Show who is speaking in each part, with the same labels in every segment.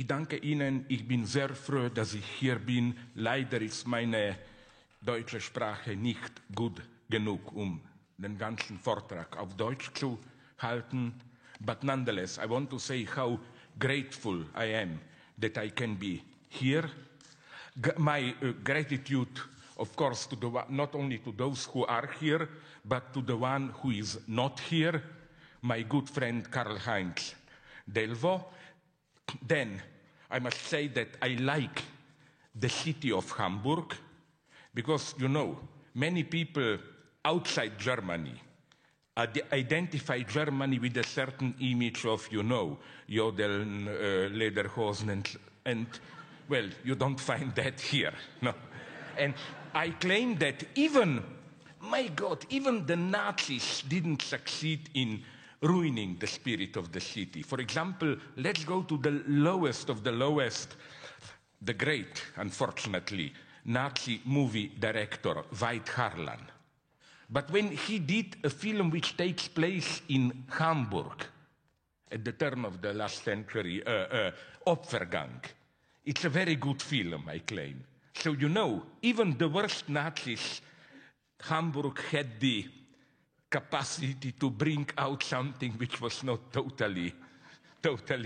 Speaker 1: Ich danke Ihnen, ich bin sehr froh, dass ich hier bin. Leider ist meine deutsche Sprache nicht gut genug, den ganzen Vortrag auf Deutsch zu halten. But nonetheless, I want to say how grateful I am that I can be here. My gratitude, of course, to not only to those who are here, but to the one who is not here, my good friend Karl-Heinz. Then I must say that I like the city of Hamburg because, you know, many people outside Germany identify Germany with a certain image of, you know, Jodeln, Lederhosen, and, well, you don't find that here. No. And I claim that even, my God, even the Nazis didn't succeed in ruining the spirit of the city. For example, let's go to the lowest of the lowest, the great, unfortunately, Nazi movie director, Veit Harlan. But when he did a film which takes place in Hamburg at the turn of the last century, Opfergang, it's a very good film, I claim. So, you know, even the worst Nazis, Hamburg had the capacity to bring out something which was not totally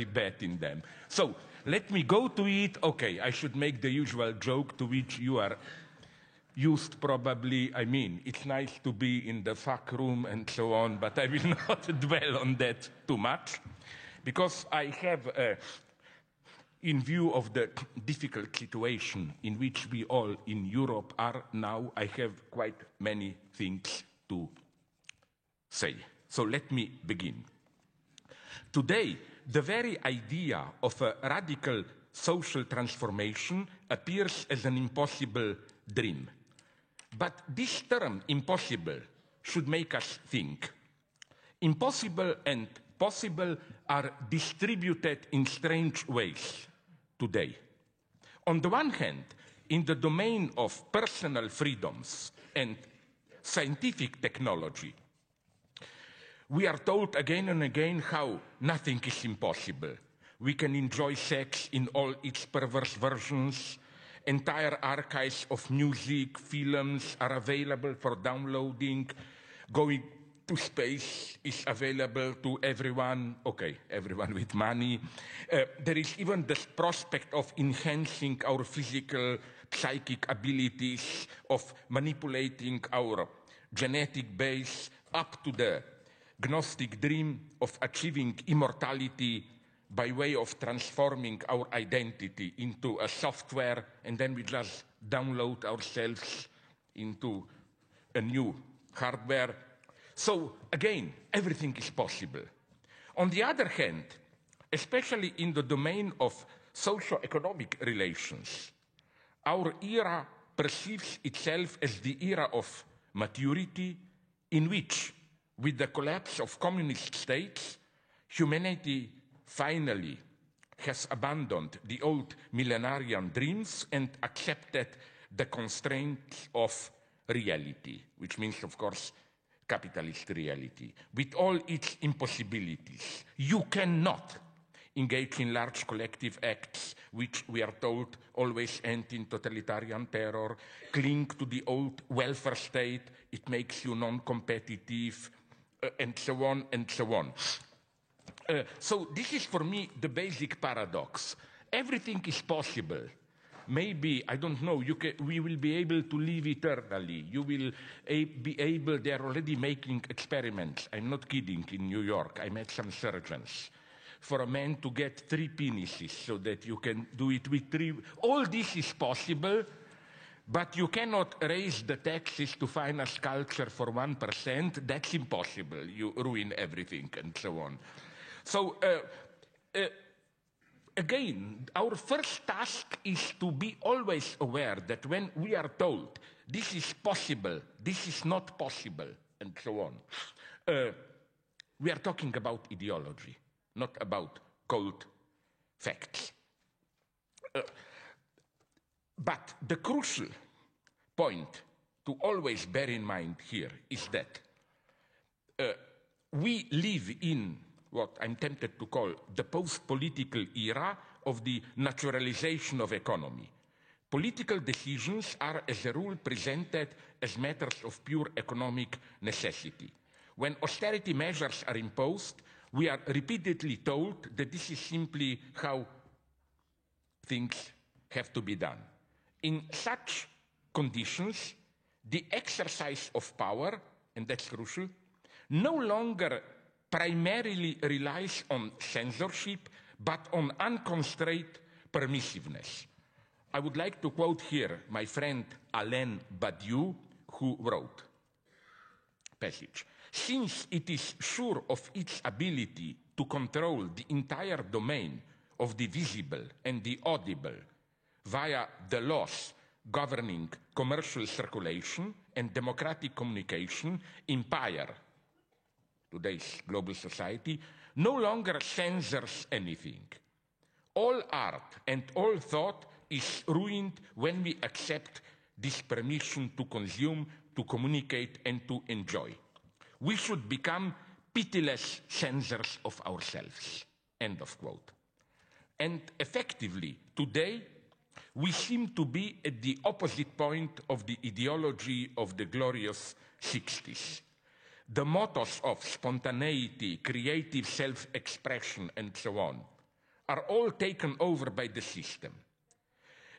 Speaker 1: bad in them. So let me go to it. Okay, I should make the usual joke to which you are used probably. I mean, it's nice to be in the fuck room and so on, but I will not dwell on that too much because I have, in view of the difficult situation in which we all in Europe are now, I have quite many things to say. So let me begin. Today, the very idea of a radical social transformation appears as an impossible dream. But this term, impossible, should make us think. Impossible and possible are distributed in strange ways today. On the one hand, in the domain of personal freedoms and scientific technology, we are told again and again how nothing is impossible. We can enjoy sex in all its perverse versions. Entire archives of music, films are available for downloading. Going to space is available to everyone. Okay, everyone with money. There is even the prospect of enhancing our physical, psychic abilities, of manipulating our genetic base up to the Gnostic dream of achieving immortality by way of transforming our identity into a software, and then we just download ourselves into a new hardware. So again, everything is possible. On the other hand, especially in the domain of socio-economic relations, our era perceives itself as the era of maturity in which, with the collapse of communist states, humanity finally has abandoned the old millenarian dreams and accepted the constraints of reality, which means, of course, capitalist reality, with all its impossibilities. You cannot engage in large collective acts, which we are told always end in totalitarian terror, cling to the old welfare state, it makes you non-competitive, and so on and so on. So this is for me the basic paradox. Everything is possible. Maybe, I don't know, we will be able to live eternally. You will be able, they're already making experiments. I'm not kidding, in New York. I met some surgeons. For a man to get 3 penises so that you can do it with 3. All this is possible, but you cannot raise the taxes to find a sculpture for 1%. That's impossible. You ruin everything and so on. So, again, our first task is to be always aware that when we are told this is possible, this is not possible, and so on, we are talking about ideology, not about cold facts. But the crucial point to always bear in mind here is that we live in what I'm tempted to call the post-political era of the naturalization of economy. Political decisions are, as a rule, presented as matters of pure economic necessity. When austerity measures are imposed, we are repeatedly told that this is simply how things have to be done. In such conditions, the exercise of power, and that's crucial, no longer primarily relies on censorship, but on unconstrained permissiveness. I would like to quote here my friend Alain Badiou, who wrote, passage, "Since it is sure of its ability to control the entire domain of the visible and the audible via the laws governing commercial circulation and democratic communication, empire, today's global society, no longer censors anything. All art and all thought is ruined when we accept this permission to consume, to communicate, and to enjoy. We should become pitiless censors of ourselves." End of quote. And effectively, today, we seem to be at the opposite point of the ideology of the glorious 60s. The mottos of spontaneity, creative self-expression, and so on, are all taken over by the system.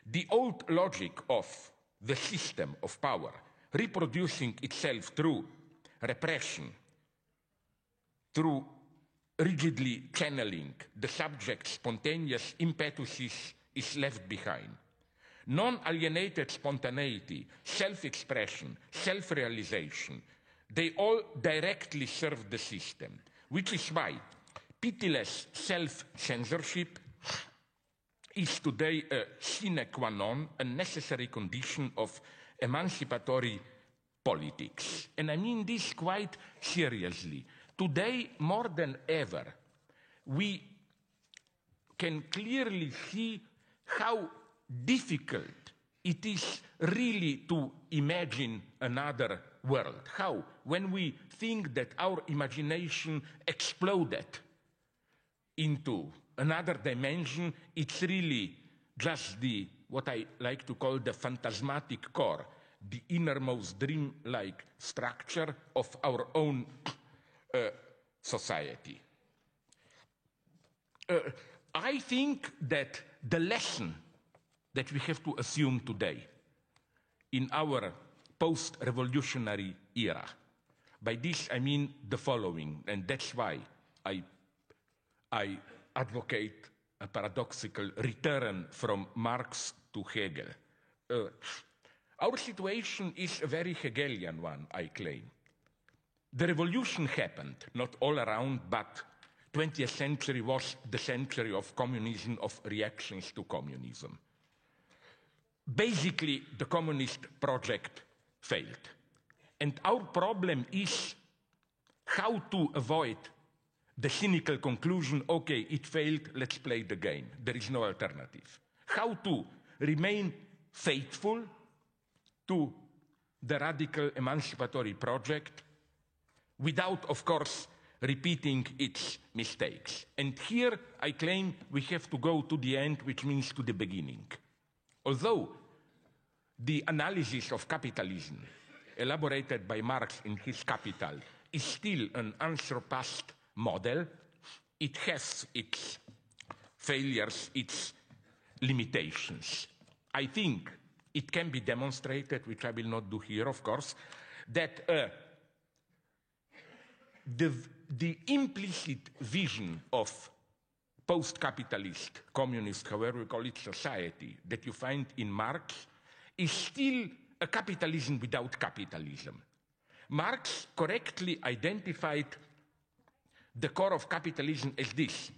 Speaker 1: The old logic of the system of power, reproducing itself through repression, through rigidly channeling the subject's spontaneous impetuses, is left behind. Non-alienated spontaneity, self-expression, self-realization, they all directly serve the system, which is why pitiless self-censorship is today a sine qua non, a necessary condition of emancipatory politics. And I mean this quite seriously. Today, more than ever, we can clearly see how difficult it is really to imagine another world. How? When we think that our imagination exploded into another dimension, it's really just what I like to call the phantasmatic core, the innermost dream-like structure of our own society. I think that the lesson that we have to assume today in our post-revolutionary era, by this I mean the following, and that's why I advocate a paradoxical return from Marx to Hegel. Our situation is a very Hegelian one, I claim. The revolution happened, not all around, but 20th century was the century of communism, of reactions to communism. Basically, the communist project failed. And our problem is how to avoid the cynical conclusion, okay, it failed, let's play the game. There is no alternative. How to remain faithful to the radical emancipatory project without, of course, repeating its mistakes. And here I claim we have to go to the end, which means to the beginning. Although the analysis of capitalism, elaborated by Marx in his Capital, is still an unsurpassed model, it has its failures, its limitations. I think it can be demonstrated, which I will not do here, of course, that the implicit vision of post-capitalist, communist, however we call it, society that you find in Marx is still a capitalism without capitalism. Marx correctly identified the core of capitalism as this,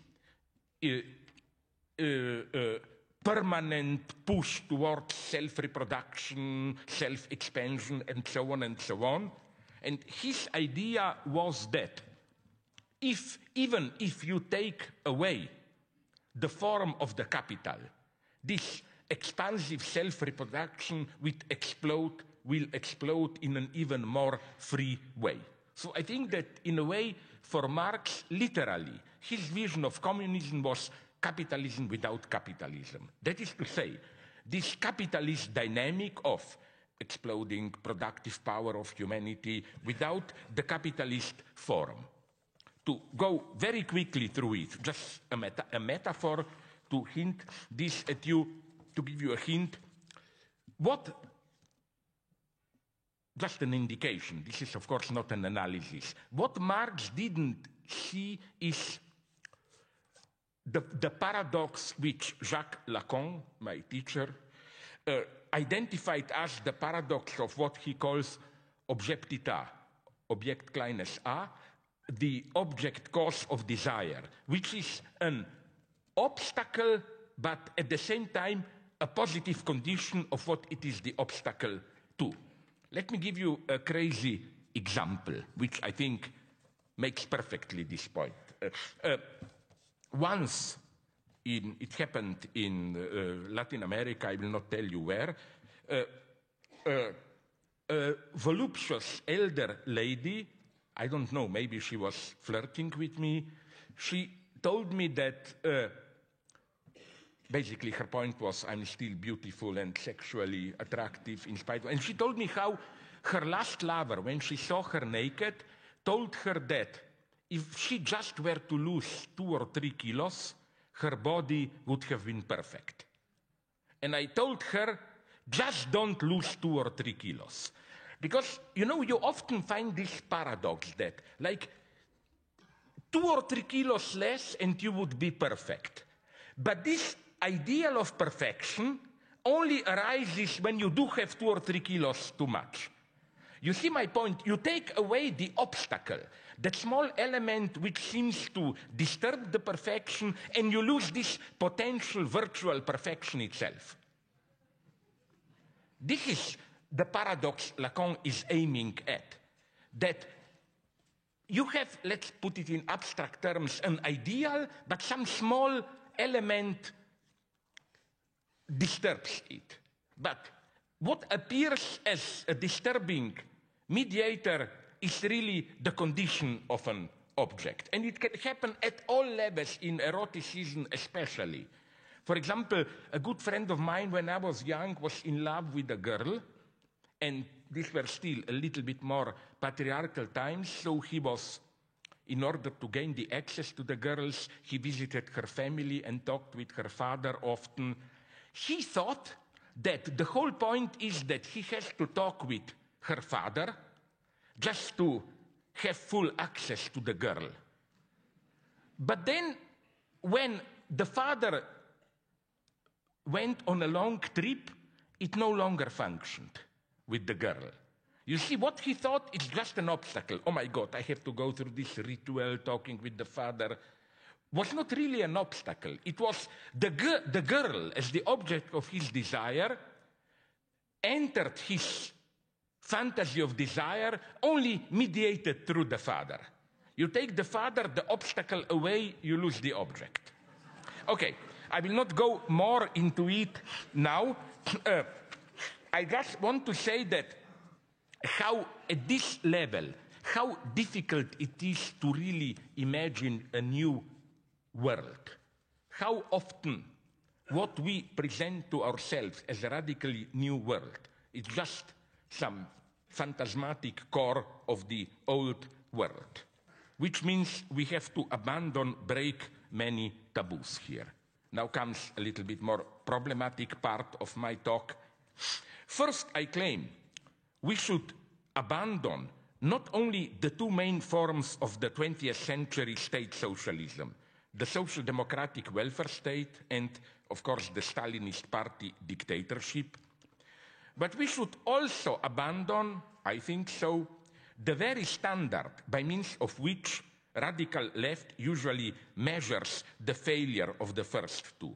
Speaker 1: permanent push towards self-reproduction, self-expansion, and so on and so on. And his idea was that even if you take away the form of the capital, this expansive self-reproduction will explode in an even more free way. So I think that in a way, for Marx, literally, his vision of communism was capitalism without capitalism. That is to say, this capitalist dynamic of exploding productive power of humanity without the capitalist form. To go very quickly through it, just a metaphor to hint this at you, to give you a hint. Just an indication, this is of course not an analysis. What Marx didn't see is the paradox which Jacques Lacan, my teacher, identified as the paradox of what he calls objectita, object kleines a, the object cause of desire, which is an obstacle, but at the same time a positive condition of what it is the obstacle to. Let me give you a crazy example, which I think makes perfectly this point. Once, it happened in Latin America, I will not tell you where, a voluptuous elder lady, I don't know, maybe she was flirting with me, she told me that basically her point was I'm still beautiful and sexually attractive in spite of, and she told me how her last lover, when she saw her naked, told her that if she just were to lose 2 or 3 kilos, her body would have been perfect. And I told her, just don't lose 2 or 3 kilos. Because, you know, you often find this paradox that, like, 2 or 3 kilos less and you would be perfect. But this ideal of perfection only arises when you do have 2 or 3 kilos too much. You see my point? You take away the obstacle, that small element which seems to disturb the perfection, and you lose this potential virtual perfection itself. This is the paradox Lacan is aiming at, that you have, let's put it in abstract terms, an ideal, but some small element disturbs it. But what appears as a disturbing mediator is really the condition of an object. And it can happen at all levels, in eroticism especially. For example, a good friend of mine when I was young was in love with a girl, and these were still a little bit more patriarchal times, so he was, in order to gain the access to the girls, he visited her family and talked with her father often. He thought that the whole point is that he has to talk with her father just to have full access to the girl. But then, when the father went on a long trip, it no longer functioned with the girl. You see, what he thought is just an obstacle. Oh my God, I have to go through this ritual, talking with the father, was not really an obstacle. It was the girl, as the object of his desire, entered his fantasy of desire only mediated through the father. You take the father, the obstacle away, you lose the object. Okay, I will not go more into it now. I just want to say that how, at this level, how difficult it is to really imagine a new world. How often what we present to ourselves as a radically new world is just some phantasmatic core of the old world, which means we have to break many taboos here. Now comes a little bit more problematic part of my talk. First, I claim we should abandon not only the 2 main forms of the 20th century state socialism, the social democratic welfare state and, of course, the Stalinist party dictatorship, but we should also abandon, I think so, the very standard by means of which radical left usually measures the failure of the first 2.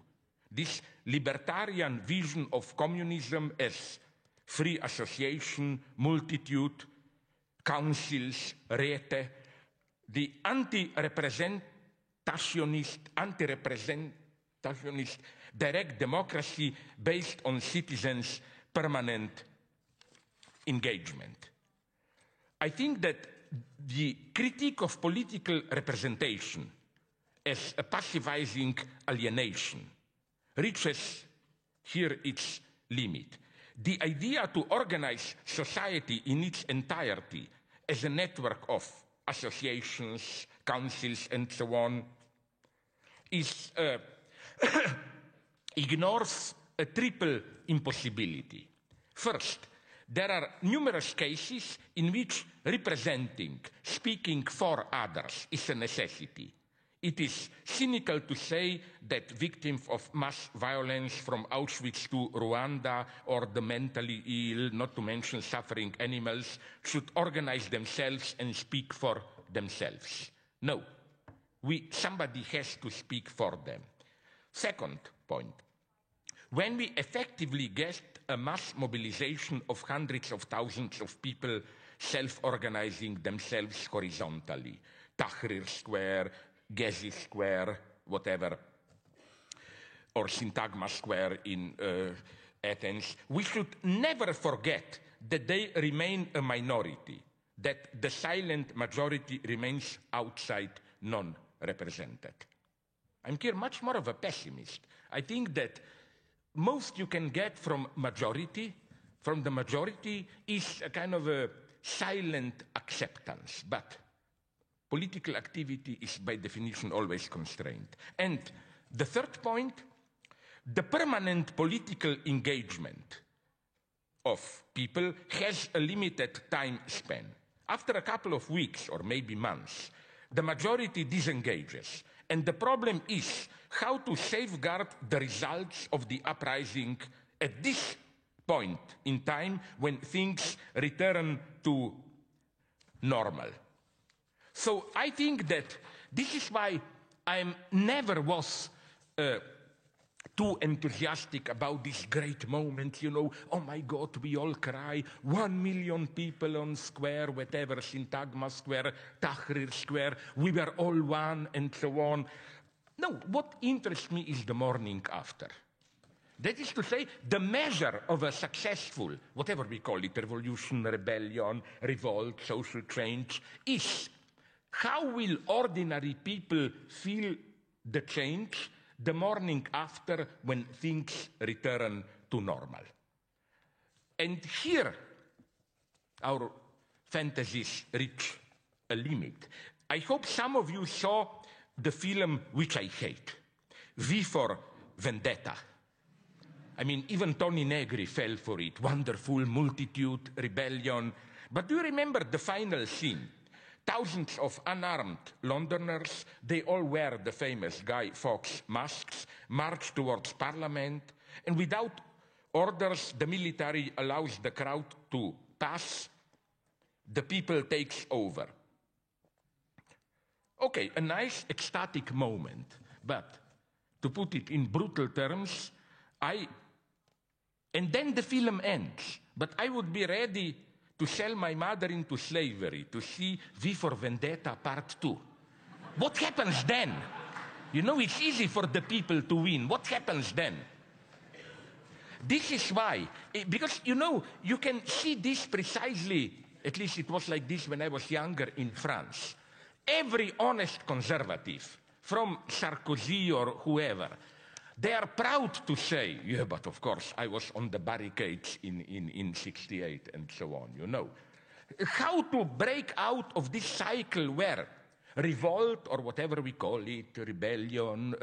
Speaker 1: This libertarian vision of communism as free association, multitude, councils, Räte, the anti-representationist direct democracy based on citizens' permanent engagement. I think that the critique of political representation as a pacifying alienation reaches here its limit. The idea to organize society in its entirety as a network of associations, councils, and so on ignores a triple impossibility. First, there are numerous cases in which representing, speaking for others is a necessity. It is cynical to say that victims of mass violence from Auschwitz to Rwanda or the mentally ill, not to mention suffering animals, should organize themselves and speak for themselves. No, somebody has to speak for them. Second point, when we effectively get a mass mobilization of hundreds of thousands of people self-organizing themselves horizontally, Tahrir Square, Gezi Square, whatever, or Syntagma Square in Athens, we should never forget that they remain a minority, that the silent majority remains outside, non-represented. I'm here much more of a pessimist. I think that most you can get from the majority is a kind of a silent acceptance, but political activity is by definition always constrained. And the third point, the permanent political engagement of people has a limited time span. After a couple of weeks or maybe months, the majority disengages. And the problem is how to safeguard the results of the uprising at this point in time when things return to normal. So I think that this is why I never was too enthusiastic about this great moment, you know, oh my God, we all cry, 1 million people on square, whatever, Syntagma Square, Tahrir Square, we were all one, and so on. No, what interests me is the morning after. That is to say, the measure of a successful, whatever we call it, revolution, rebellion, revolt, social change, is how will ordinary people feel the change the morning after when things return to normal. And here our fantasies reach a limit. I hope some of you saw the film which I hate, V for Vendetta. I mean, even Tony Negri fell for it. Wonderful, multitude, rebellion. But do you remember the final scene? Thousands of unarmed Londoners, they all wear the famous Guy Fawkes masks, march towards Parliament, and without orders, the military allows the crowd to pass. The people takes over. Okay, a nice ecstatic moment, but to put it in brutal terms, and then the film ends, but I would be ready to sell my mother into slavery, to see V for Vendetta Part 2. What happens then? You know, it's easy for the people to win. What happens then? This is why, because, you know, you can see this precisely, at least it was like this when I was younger in France. Every honest conservative, from Sarkozy or whoever, they are proud to say, yeah, but of course, I was on the barricades in 68 and so on, you know. How to break out of this cycle where revolt, or whatever we call it, rebellion,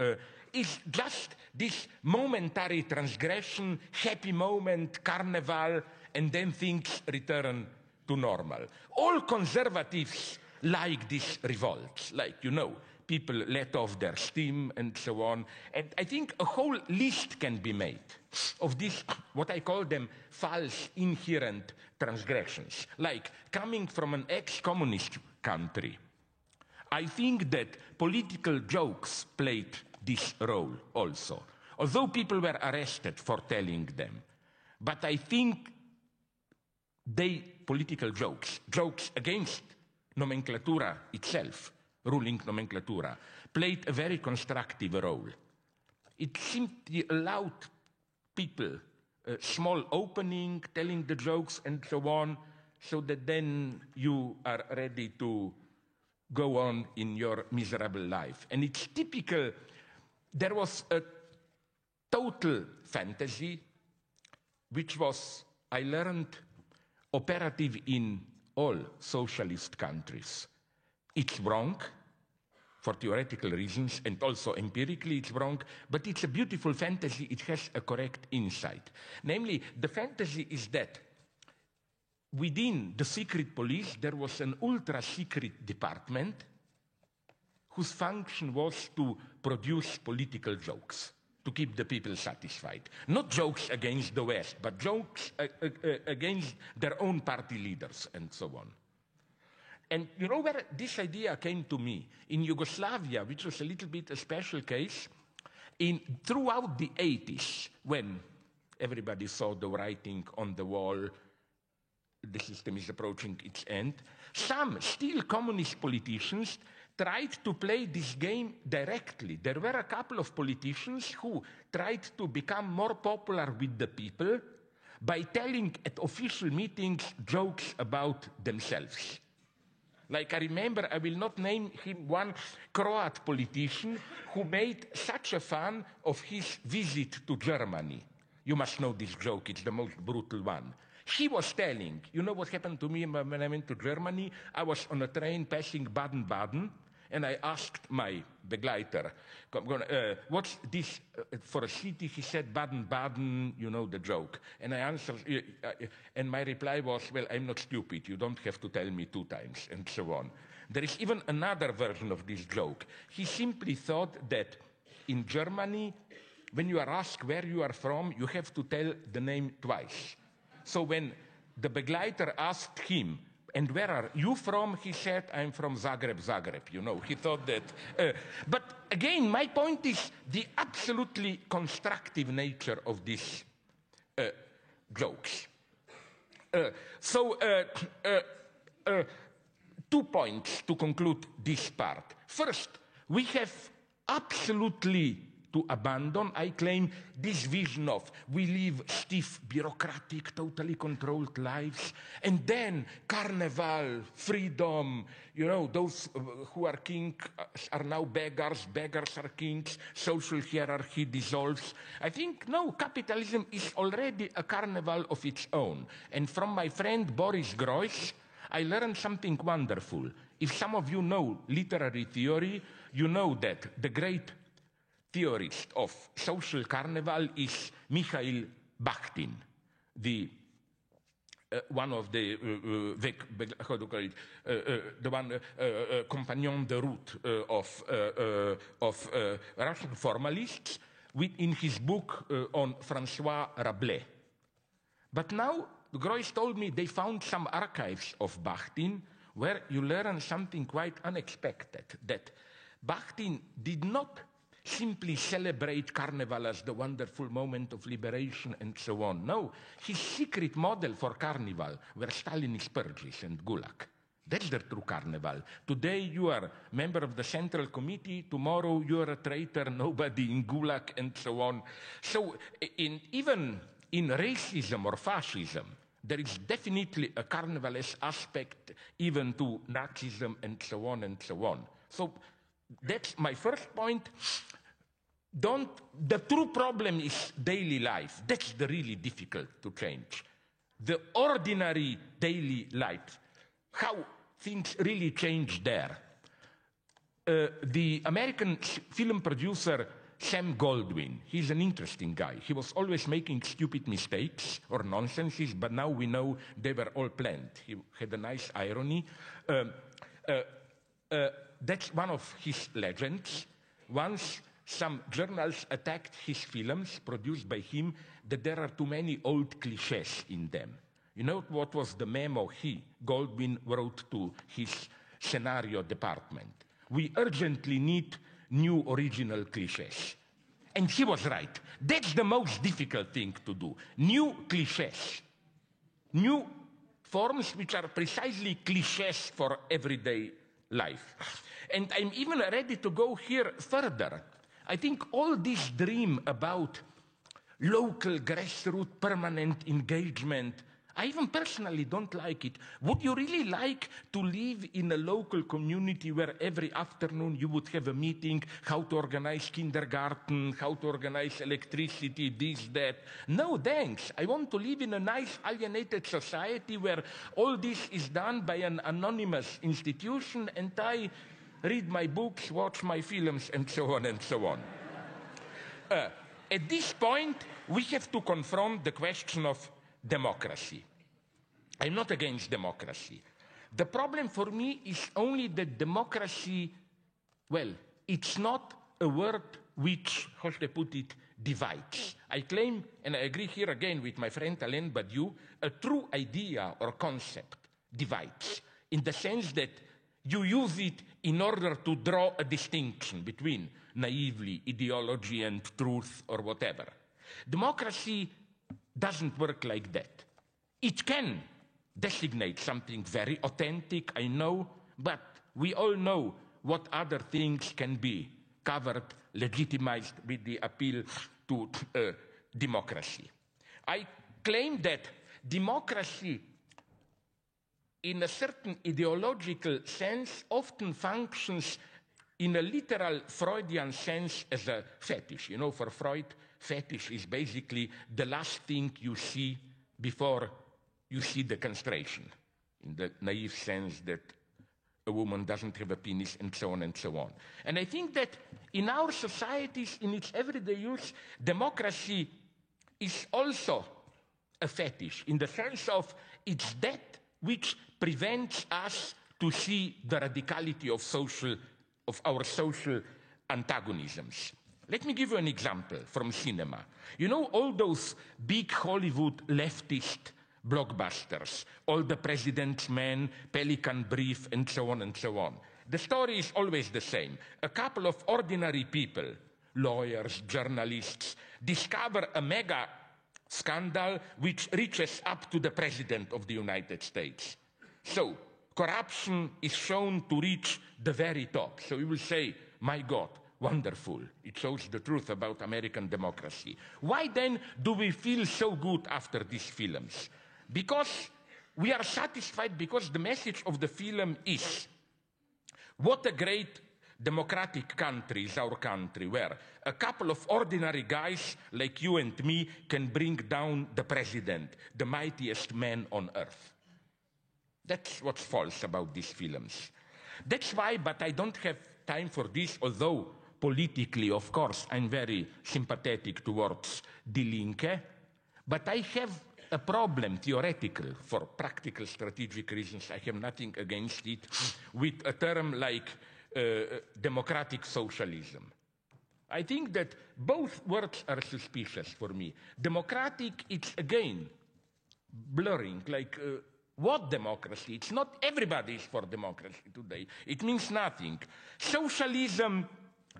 Speaker 1: is just this momentary transgression, happy moment, carnival, and then things return to normal. All conservatives like these revolts, like, you know, people let off their steam and so on. And I think a whole list can be made of these, what I call them, false inherent transgressions. Like coming from an ex-communist country, I think that political jokes played this role also. Although people were arrested for telling them. But I think political jokes against nomenclatura itself, ruling nomenclatura, played a very constructive role. It simply allowed people a small opening, telling the jokes and so on, so that then you are ready to go on in your miserable life. And it's typical, there was a total fantasy, which was, I learned, operative in all socialist countries. It's wrong for theoretical reasons, and also empirically it's wrong, but it's a beautiful fantasy. It has a correct insight. Namely, the fantasy is that within the secret police, there was an ultra-secret department whose function was to produce political jokes, to keep the people satisfied. Not jokes against the West, but jokes against their own party leaders and so on. And you know where this idea came to me? In Yugoslavia, which was a little bit a special case, throughout the 80s, when everybody saw the writing on the wall, the system is approaching its end, some still communist politicians tried to play this game directly. There were a couple of politicians who tried to become more popular with the people by telling at official meetings jokes about themselves. Like I remember, I will not name him, one Croat politician who made such a fun of his visit to Germany. You must know this joke, it's the most brutal one. He was telling, you know what happened to me when I went to Germany? I was on a train passing Baden-Baden, and I asked my begleiter, what's this for a city? He said, Baden-Baden, you know the joke. And I answered, and my reply was, well, I'm not stupid. You don't have to tell me 2 times, and so on. There is even another version of this joke. He simply thought that in Germany, when you are asked where you are from, you have to tell the name twice. So when the begleiter asked him, and where are you from? He said, I'm from Zagreb, you know. He thought that. But again, my point is the absolutely constructive nature of these jokes. 2 points to conclude this part. First, we have absolutely to abandon, I claim, this vision of we live stiff, bureaucratic, totally controlled lives, and then carnival, freedom, you know, those who are kings are now beggars, beggars are kings, social hierarchy dissolves. I think, no, capitalism is already a carnival of its own. And from my friend Boris Groys, I learned something wonderful. If some of you know literary theory, you know that the great theorist of social carnival is Mikhail Bakhtin, the one of the how do you call it? The one compagnon de route of Russian formalists, in his book on François Rabelais. But now Groys told me they found some archives of Bakhtin where you learn something quite unexpected, that Bakhtin did not simply celebrate Carnival as the wonderful moment of liberation and so on. No, his secret model for Carnival were Stalinist purges and Gulag. That's the true Carnival. Today you are a member of the Central Committee, tomorrow you are a traitor, nobody in Gulag and so on. So even in racism or fascism, there is definitely a carnivalesque aspect even to Nazism and so on and so on. So that's my first point. The true problem is daily life. That's the really difficult to change. The ordinary daily life, how things really change there. The American film producer Sam Goldwyn, he's an interesting guy. He was always making stupid mistakes or nonsenses, but now we know they were all planned. He had a nice irony. That's one of his legends. Once some journals attacked his films produced by him that there are too many old cliches in them. You know what was the memo Goldwyn, wrote to his scenario department? We urgently need new original cliches. And he was right. That's the most difficult thing to do. New cliches. New forms which are precisely cliches for everyday life. And I'm even ready to go here further. I think all this dream about local grassroots permanent engagement, I even personally don't like it. Would you really like to live in a local community where every afternoon you would have a meeting, how to organize kindergarten, how to organize electricity, this, that? No, thanks. I want to live in a nice alienated society where all this is done by an anonymous institution and I read my books, watch my films, and so on and so on. At this point, we have to confront the question of democracy. I'm not against democracy. The problem for me is only that democracy, well, it's not a word which, how should I put it, divides. I claim, and I agree here again with my friend Alain Badiou, a true idea or concept divides, in the sense that you use it in order to draw a distinction between naively ideology and truth or whatever. Democracy doesn't work like that. It can designate something very authentic, I know, but we all know what other things can be covered, legitimized with the appeal to democracy. I claim that democracy, in a certain ideological sense, often functions in a literal Freudian sense as a fetish. You know, for Freud, fetish is basically the last thing you see before you see the castration, in the naive sense that a woman doesn't have a penis and so on and so on. And I think that in our societies, in its everyday use, democracy is also a fetish, in the sense of it's that which prevents us to see the radicality of our social antagonisms. Let me give you an example from cinema. You know all those big Hollywood leftist blockbusters, All the President's Men, Pelican Brief, and so on and so on. The story is always the same. A couple of ordinary people, lawyers, journalists, discover a mega scandal which reaches up to the President of the United States. So, corruption is shown to reach the very top. So you will say, my God, wonderful. It shows the truth about American democracy. Why then do we feel so good after these films? Because we are satisfied because the message of the film is, what a great democratic country is our country, where a couple of ordinary guys like you and me can bring down the president, the mightiest man on earth. That's what's false about these films. That's why, but I don't have time for this, although politically, of course, I'm very sympathetic towards Die Linke, but I have a problem, theoretical, for practical strategic reasons, I have nothing against it, with a term like democratic socialism. I think that both words are suspicious for me. Democratic, it's again blurring, like what democracy? It's not everybody is for democracy today. It means nothing. Socialism,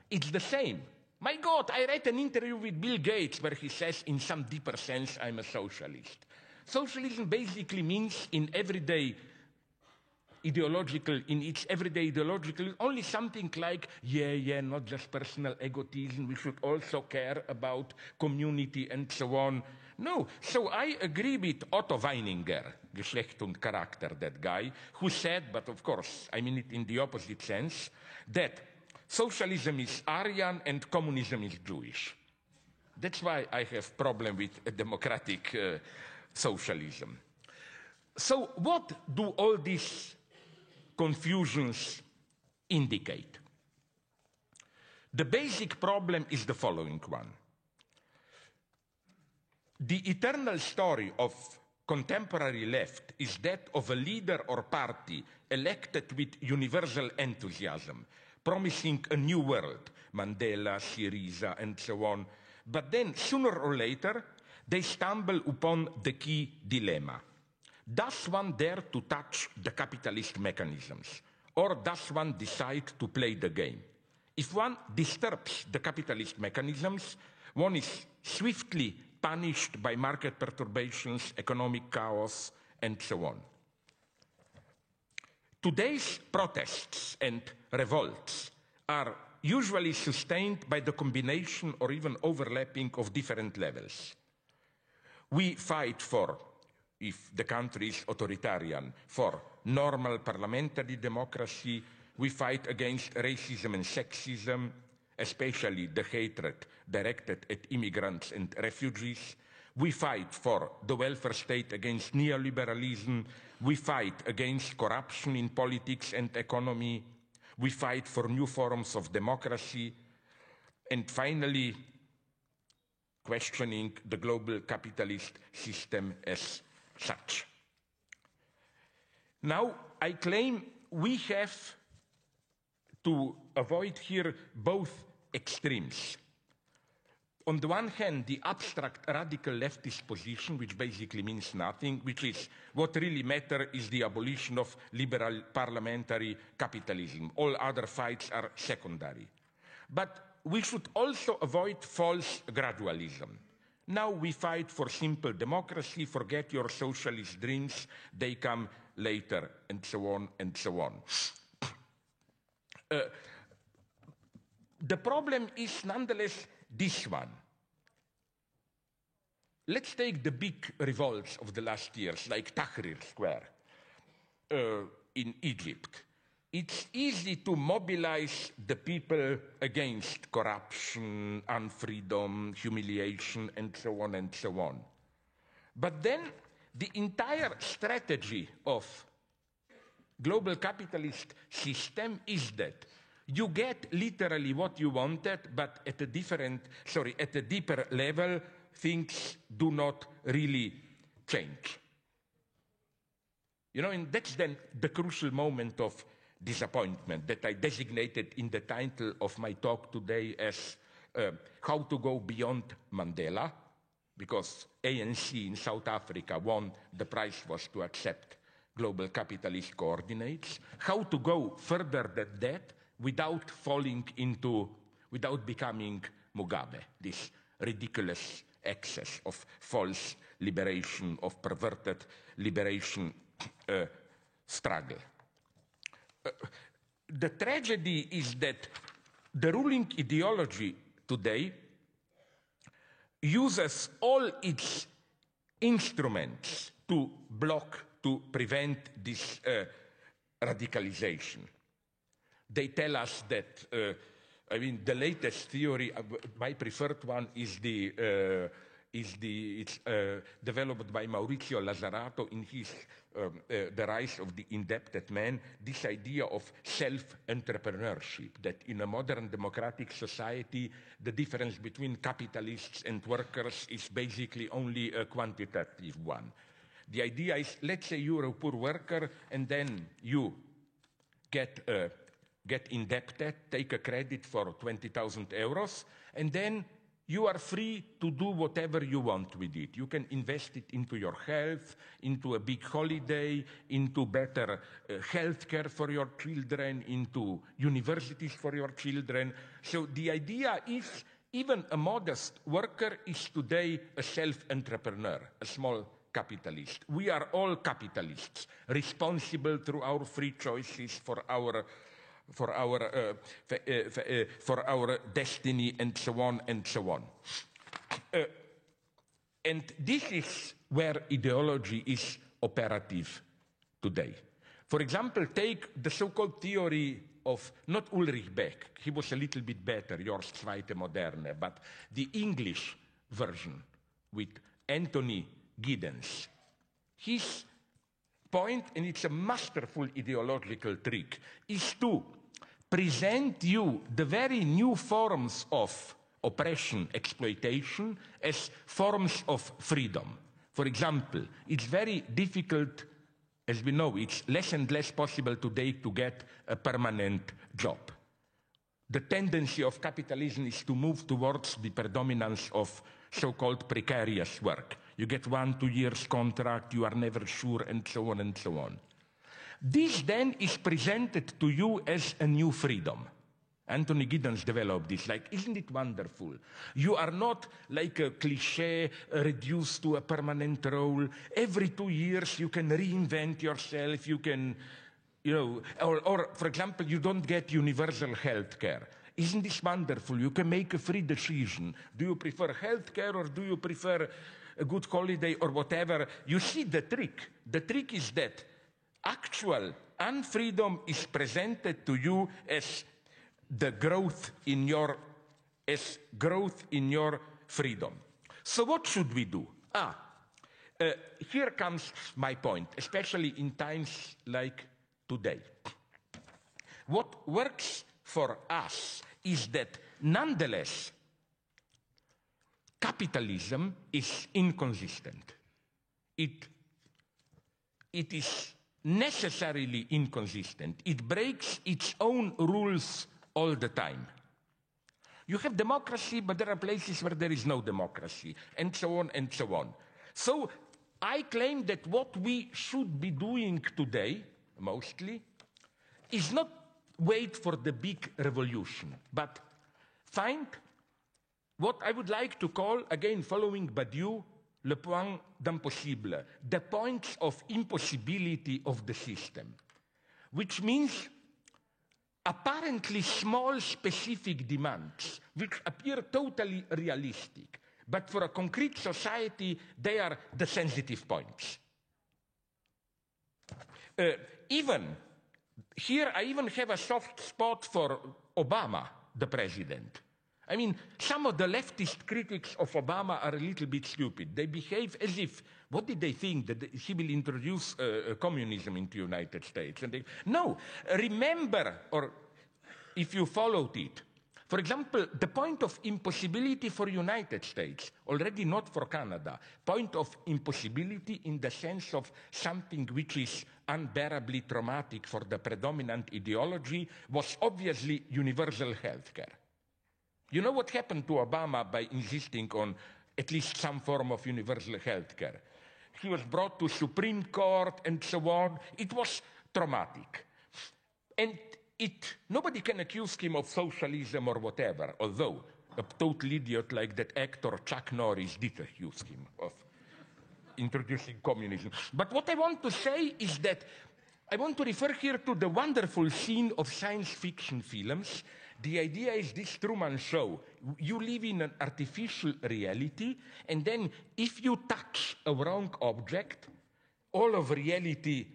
Speaker 1: it's the same. My God, I read an interview with Bill Gates where he says, in some deeper sense, I'm a socialist. Socialism basically means in its everyday ideological, only something like, not just personal egotism, we should also care about community and so on. No, so I agree with Otto Weininger, Geschlecht und Charakter, that guy, who said, but of course, I mean it in the opposite sense, that socialism is Aryan and communism is Jewish. That's why I have problem with a democratic socialism. So what do all these confusions indicate? The basic problem is the following one. The eternal story of contemporary left is that of a leader or party elected with universal enthusiasm, promising a new world, Mandela, Syriza, and so on. But then, sooner or later, they stumble upon the key dilemma. Does one dare to touch the capitalist mechanisms? Or does one decide to play the game? If one disturbs the capitalist mechanisms, one is swiftly punished by market perturbations, economic chaos, and so on. Today's protests and revolts are usually sustained by the combination or even overlapping of different levels. We fight for if the country is authoritarian. For normal parliamentary democracy, we fight against racism and sexism, especially the hatred directed at immigrants and refugees. We fight for the welfare state against neoliberalism. We fight against corruption in politics and economy. We fight for new forms of democracy. And finally, questioning the global capitalist system as such. Now, I claim we have to avoid here both extremes. On the one hand, the abstract radical leftist position, which basically means nothing, which is what really matters is the abolition of liberal parliamentary capitalism. All other fights are secondary. But we should also avoid false gradualism. Now we fight for simple democracy, forget your socialist dreams, they come later, and so on and so on. The problem is nonetheless this one. Let's take the big revolts of the last years, like Tahrir Square in Egypt. It's easy to mobilize the people against corruption, unfreedom, humiliation, and so on and so on. But then the entire strategy of global capitalist system is that you get literally what you wanted, but at a deeper level, things do not really change. You know, and that's then the crucial moment of disappointment that I designated in the title of my talk today as How to Go Beyond Mandela, because ANC in South Africa won, the prize was to accept global capitalist coordinates. How to go further than that without becoming Mugabe, this ridiculous excess of false liberation, of perverted liberation struggle. The tragedy is that the ruling ideology today uses all its instruments to block, to prevent this radicalization. They tell us that, the latest theory, my preferred one is it's developed by Maurizio Lazzarato in his The Rise of the Indebted Man, this idea of self-entrepreneurship, that in a modern democratic society, the difference between capitalists and workers is basically only a quantitative one. The idea is, let's say you're a poor worker, and then you get indebted, take a credit for 20,000 euros, and then you are free to do whatever you want with it. You can invest it into your health, into a big holiday, into better health care for your children, into universities for your children. So the idea is even a modest worker is today a self-entrepreneur, a small capitalist. We are all capitalists, responsible through our free choices for our destiny, and so on and so on. And this is where ideology is operative today. For example, take the so-called theory of, not Ulrich Beck, he was a little bit better, Yours Zweite Moderne, but the English version with Anthony Giddens. His point, and it's a masterful ideological trick, is to present you the very new forms of oppression, exploitation, as forms of freedom. For example, it's very difficult, as we know, it's less and less possible today to get a permanent job. The tendency of capitalism is to move towards the predominance of so-called precarious work. You get 1-2 years contract, you are never sure, and so on and so on. This then is presented to you as a new freedom. Anthony Giddens developed this, like, isn't it wonderful? You are not like a cliché reduced to a permanent role. Every 2 years you can reinvent yourself, you can, or for example, you don't get universal health care. Isn't this wonderful? You can make a free decision. Do you prefer health care or do you prefer a good holiday or whatever, you see the trick. The trick is that actual unfreedom is presented to you as the growth in your freedom. So what should we do? Here comes my point, especially in times like today. What works for us is that nonetheless, capitalism is inconsistent. It is necessarily inconsistent. It breaks its own rules all the time. You have democracy, but there are places where there is no democracy, and so on and so on. So I claim that what we should be doing today, mostly, is not wait for the big revolution, but find what I would like to call, again, following Badiou, le point d'impossible, the points of impossibility of the system, which means apparently small specific demands, which appear totally realistic, but for a concrete society, they are the sensitive points. Here, I even have a soft spot for Obama, the president. I mean, some of the leftist critics of Obama are a little bit stupid. They behave as if, what did they think, that he will introduce communism into the United States? And no, remember, or if you followed it, for example, the point of impossibility for United States, already not for Canada, point of impossibility in the sense of something which is unbearably traumatic for the predominant ideology was obviously universal health care. You know what happened to Obama by insisting on at least some form of universal health care? He was brought to Supreme Court and so on. It was traumatic. And nobody can accuse him of socialism or whatever, although a total idiot like that actor Chuck Norris did accuse him of introducing communism. But what I want to say is that I want to refer here to the wonderful scene of science fiction films. The idea is this Truman Show. You live in an artificial reality, and then if you touch a wrong object, all of reality,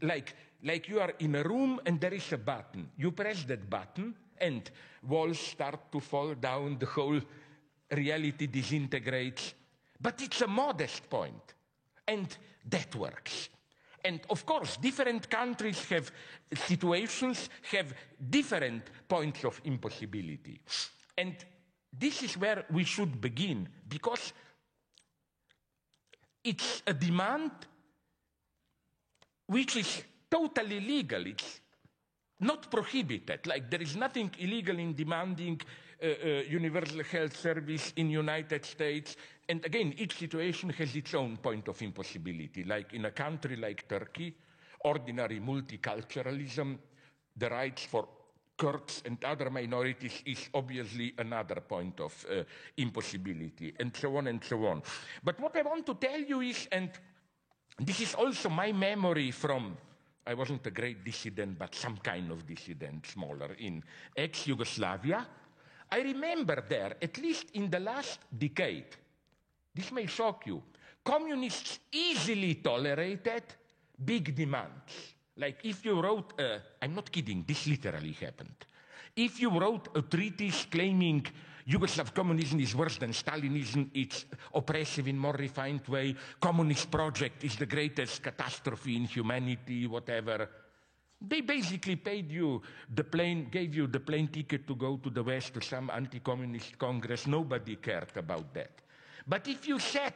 Speaker 1: like you are in a room and there is a button. You press that button and walls start to fall down, the whole reality disintegrates. But it's a modest point, and that works. And of course, different countries have situations, have different points of impossibility. And this is where we should begin, because it's a demand which is totally legal. It's not prohibited. Like, there is nothing illegal in demanding universal health service in United States. And again, each situation has its own point of impossibility. Like in a country like Turkey, ordinary multiculturalism, the rights for Kurds and other minorities is obviously another point of impossibility, and so on and so on. But what I want to tell you is, and this is also my memory from, I wasn't a great dissident, but some kind of dissident, smaller, in ex-Yugoslavia. I remember there, at least in the last decade, this may shock you, communists easily tolerated big demands. Like if you wrote, I'm not kidding, this literally happened. If you wrote a treatise claiming Yugoslav communism is worse than Stalinism, it's oppressive in more refined way, communist project is the greatest catastrophe in humanity, whatever, they basically paid you the plane, gave you the plane ticket to go to the West to some anti-communist congress. Nobody cared about that. But if you said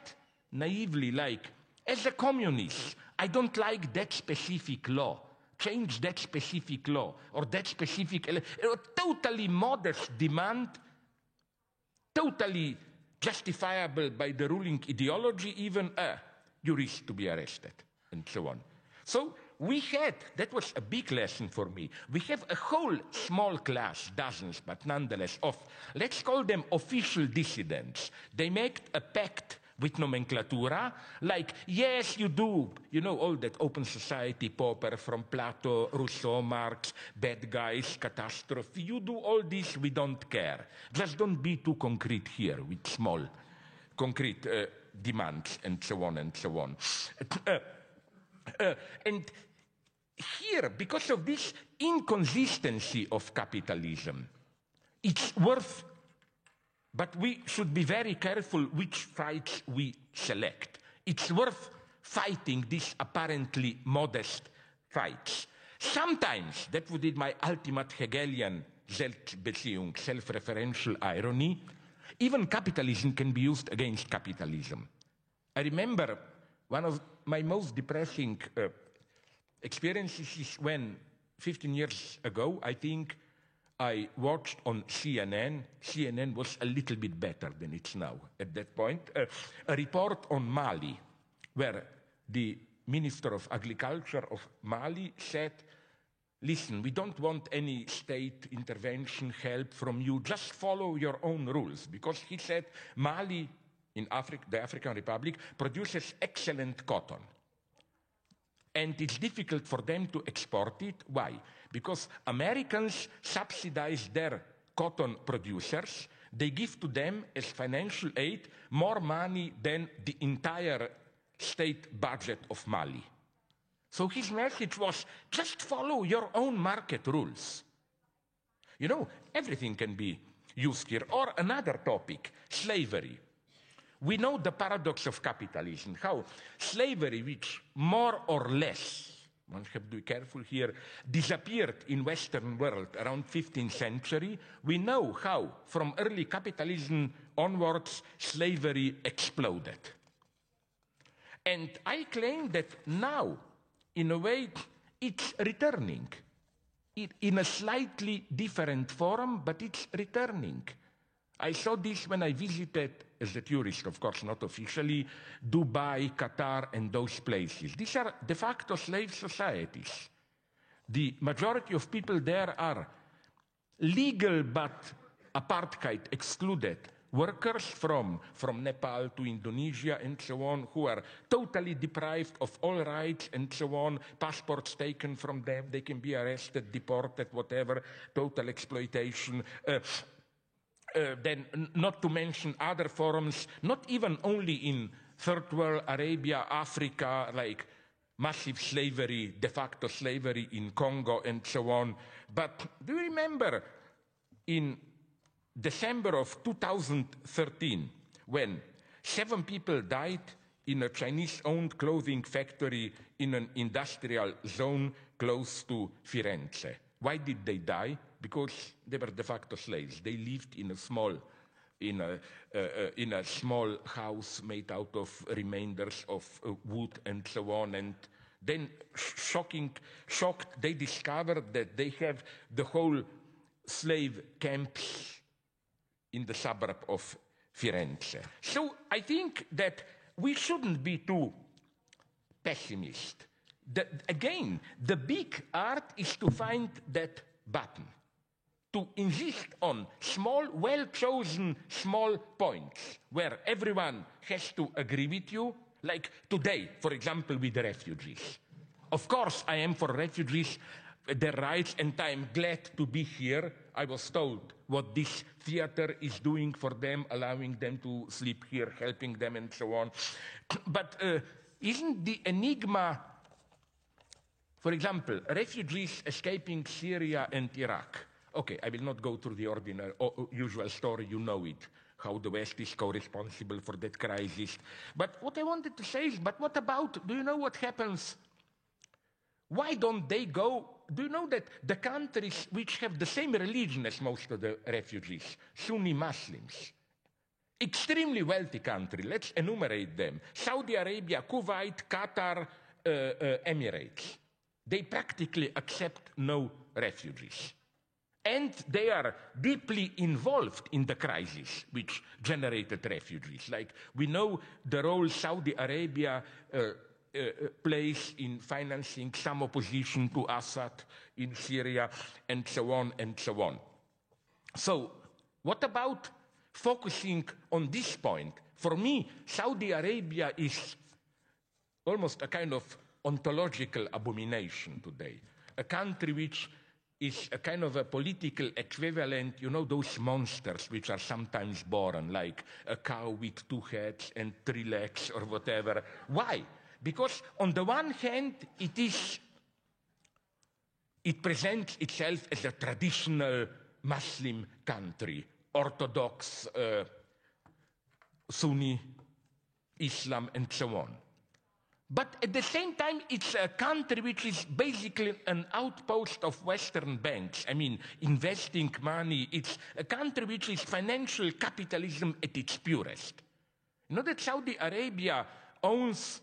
Speaker 1: naively, like, as a communist, I don't like that specific law, change that specific law, or that specific, totally modest demand, totally justifiable by the ruling ideology, even, you risk to be arrested, and so on. So we had, that was a big lesson for me, we have a whole small class, dozens, but nonetheless, of, let's call them official dissidents. They make a pact with nomenclatura, like, yes, you do, you know, all that open society, Popper from Plato, Rousseau, Marx, bad guys, catastrophe, you do all this, we don't care. Just don't be too concrete here with small, concrete demands, and so on and so on. And here, because of this inconsistency of capitalism, it's worth, but we should be very careful which fights we select. It's worth fighting these apparently modest fights. Sometimes, that would be my ultimate Hegelian Selbstbeziehung, self-referential irony, even capitalism can be used against capitalism. I remember one of my most depressing experiences is when 15 years ago, I think, I watched on CNN. CNN was a little bit better than it's now at that point. A report on Mali, where the Minister of Agriculture of Mali said, listen, we don't want any state intervention, help from you. Just follow your own rules. Because he said Mali, in Africa, the African Republic, produces excellent cotton. And it's difficult for them to export it. Why? Because Americans subsidize their cotton producers. They give to them as financial aid more money than the entire state budget of Mali. So his message was, just follow your own market rules. You know, everything can be used here. Or another topic, slavery. We know the paradox of capitalism, how slavery, which more or less, one have to be careful here, disappeared in Western world around 15th century. We know how, from early capitalism onwards, slavery exploded. And I claim that now, in a way, it's returning. In a slightly different form, but it's returning. I saw this when I visited, as a tourist, of course, not officially, Dubai, Qatar, and those places. These are de facto slave societies. The majority of people there are legal but apartheid excluded workers from Nepal to Indonesia and so on, who are totally deprived of all rights and so on, passports taken from them, they can be arrested, deported, whatever, total exploitation. Then not to mention other forms, not even only in Third World, Arabia, Africa, like massive slavery, de facto slavery in Congo and so on. But do you remember in December of 2013, when 7 people died in a Chinese-owned clothing factory in an industrial zone close to Firenze? Why did they die? Because they were de facto slaves. They lived in a small house made out of remainders of wood and so on. And then, shocked, they discovered that they have the whole slave camps in the suburb of Firenze. So I think that we shouldn't be too pessimist. Again, the big art is to find that button, to insist on small, well-chosen small points where everyone has to agree with you, like today, for example, with the refugees. Of course, I am for refugees, their rights, and I'm glad to be here. I was told what this theater is doing for them, allowing them to sleep here, helping them, and so on. But isn't the enigma, for example, refugees escaping Syria and Iraq? Okay, I will not go through the ordinary, usual story, you know it, how the West is co-responsible for that crisis. But what I wanted to say is, but what about, do you know what happens? Why don't they go? Do you know that the countries which have the same religion as most of the refugees, Sunni Muslims, extremely wealthy country, let's enumerate them, Saudi Arabia, Kuwait, Qatar, Emirates, they practically accept no refugees. And they are deeply involved in the crisis which generated refugees. Like, we know the role Saudi Arabia plays in financing some opposition to Assad in Syria, and so on and so on. So, what about focusing on this point? For me, Saudi Arabia is almost a kind of ontological abomination today. A country which is a kind of a political equivalent, you know, those monsters which are sometimes born, like a cow with 2 heads and 3 legs or whatever. Why? Because on the one hand, it presents itself as a traditional Muslim country, Orthodox, Sunni, Islam, and so on. But at the same time, it's a country which is basically an outpost of Western banks. I mean, investing money. It's a country which is financial capitalism at its purest. You know that Saudi Arabia owns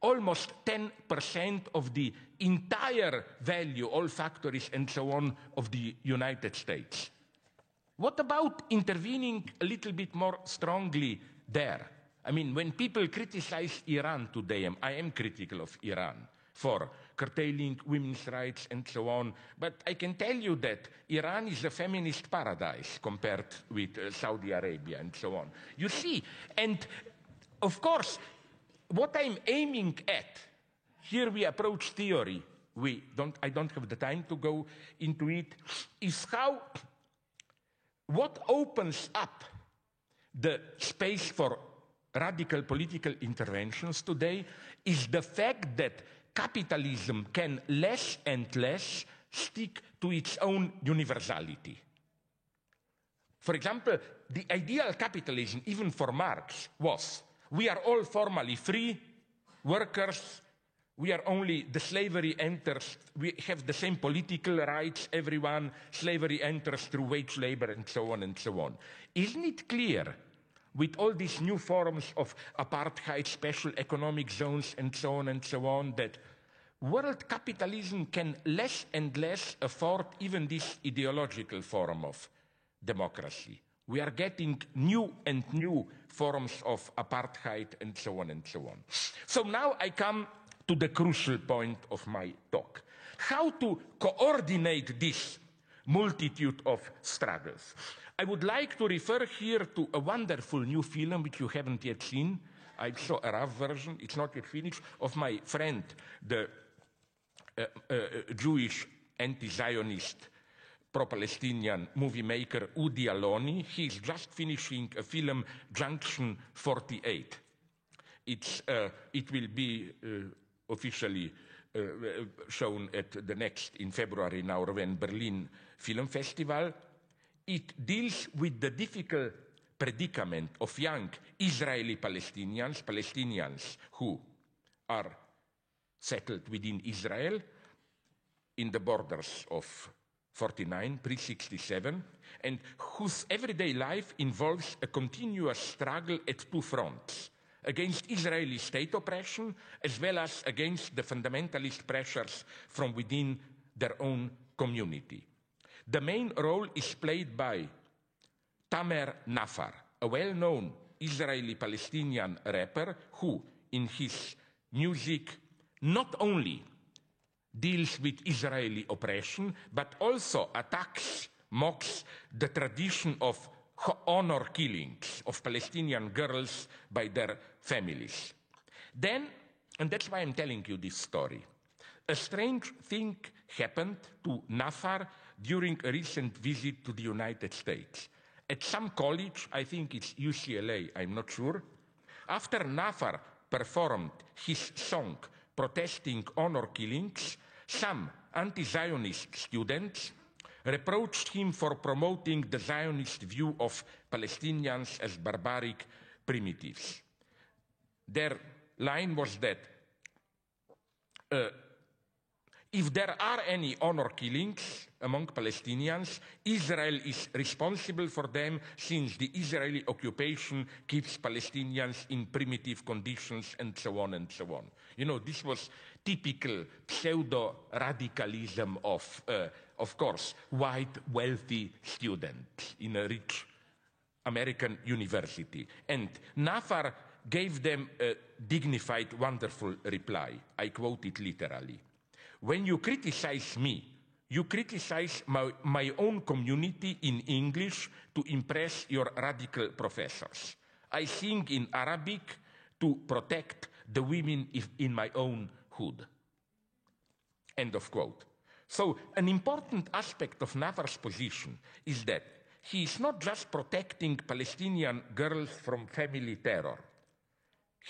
Speaker 1: almost 10% of the entire value, all factories and so on, of the United States. What about intervening a little bit more strongly there? I mean, when people criticize Iran today, I am critical of Iran for curtailing women's rights and so on, but I can tell you that Iran is a feminist paradise compared with Saudi Arabia and so on. You see, and of course, what I'm aiming at, here we approach theory, I don't have the time to go into it, is how, what opens up the space for radical political interventions today is the fact that capitalism can less and less stick to its own universality. For example, the ideal capitalism, even for Marx, was we are all formally free, workers, we are only, the slavery enters, we have the same political rights, everyone, slavery enters through wage labor and so on and so on. Isn't it clear, with all these new forms of apartheid, special economic zones and so on, that world capitalism can less and less afford even this ideological form of democracy. We are getting new and new forms of apartheid and so on and so on. So now I come to the crucial point of my talk. How to coordinate this multitude of struggles. I would like to refer here to a wonderful new film which you haven't yet seen. I saw a rough version, it's not yet finished, of my friend, the Jewish anti-Zionist pro-Palestinian movie maker Udi Aloni. He's just finishing a film, Junction 48. It will be officially shown at the next, in February now, when Berlin Film Festival. It deals with the difficult predicament of young Israeli Palestinians who are settled within Israel in the borders of 49, pre-67, and whose everyday life involves a continuous struggle at 2 fronts, against Israeli state oppression, as well as against the fundamentalist pressures from within their own community. The main role is played by Tamer Nafar, a well-known Israeli-Palestinian rapper who, in his music, not only deals with Israeli oppression, but also attacks, mocks the tradition of honor killings of Palestinian girls by their families. Then, and that's why I'm telling you this story, a strange thing happened to Nafar during a recent visit to the United States. At some college, I think it's UCLA, I'm not sure, after Nafar performed his song protesting honor killings, some anti-Zionist students reproached him for promoting the Zionist view of Palestinians as barbaric primitives. Their line was that if there are any honor killings among Palestinians, Israel is responsible for them since the Israeli occupation keeps Palestinians in primitive conditions and so on and so on. You know, this was typical pseudo-radicalism of course, white, wealthy students in a rich American university. And Nafar gave them a dignified, wonderful reply. I quote it literally. When you criticize me, you criticize my own community in English to impress your radical professors. I sing in Arabic to protect the women in my own hood. End of quote. So an important aspect of Navar's position is that he is not just protecting Palestinian girls from family terror.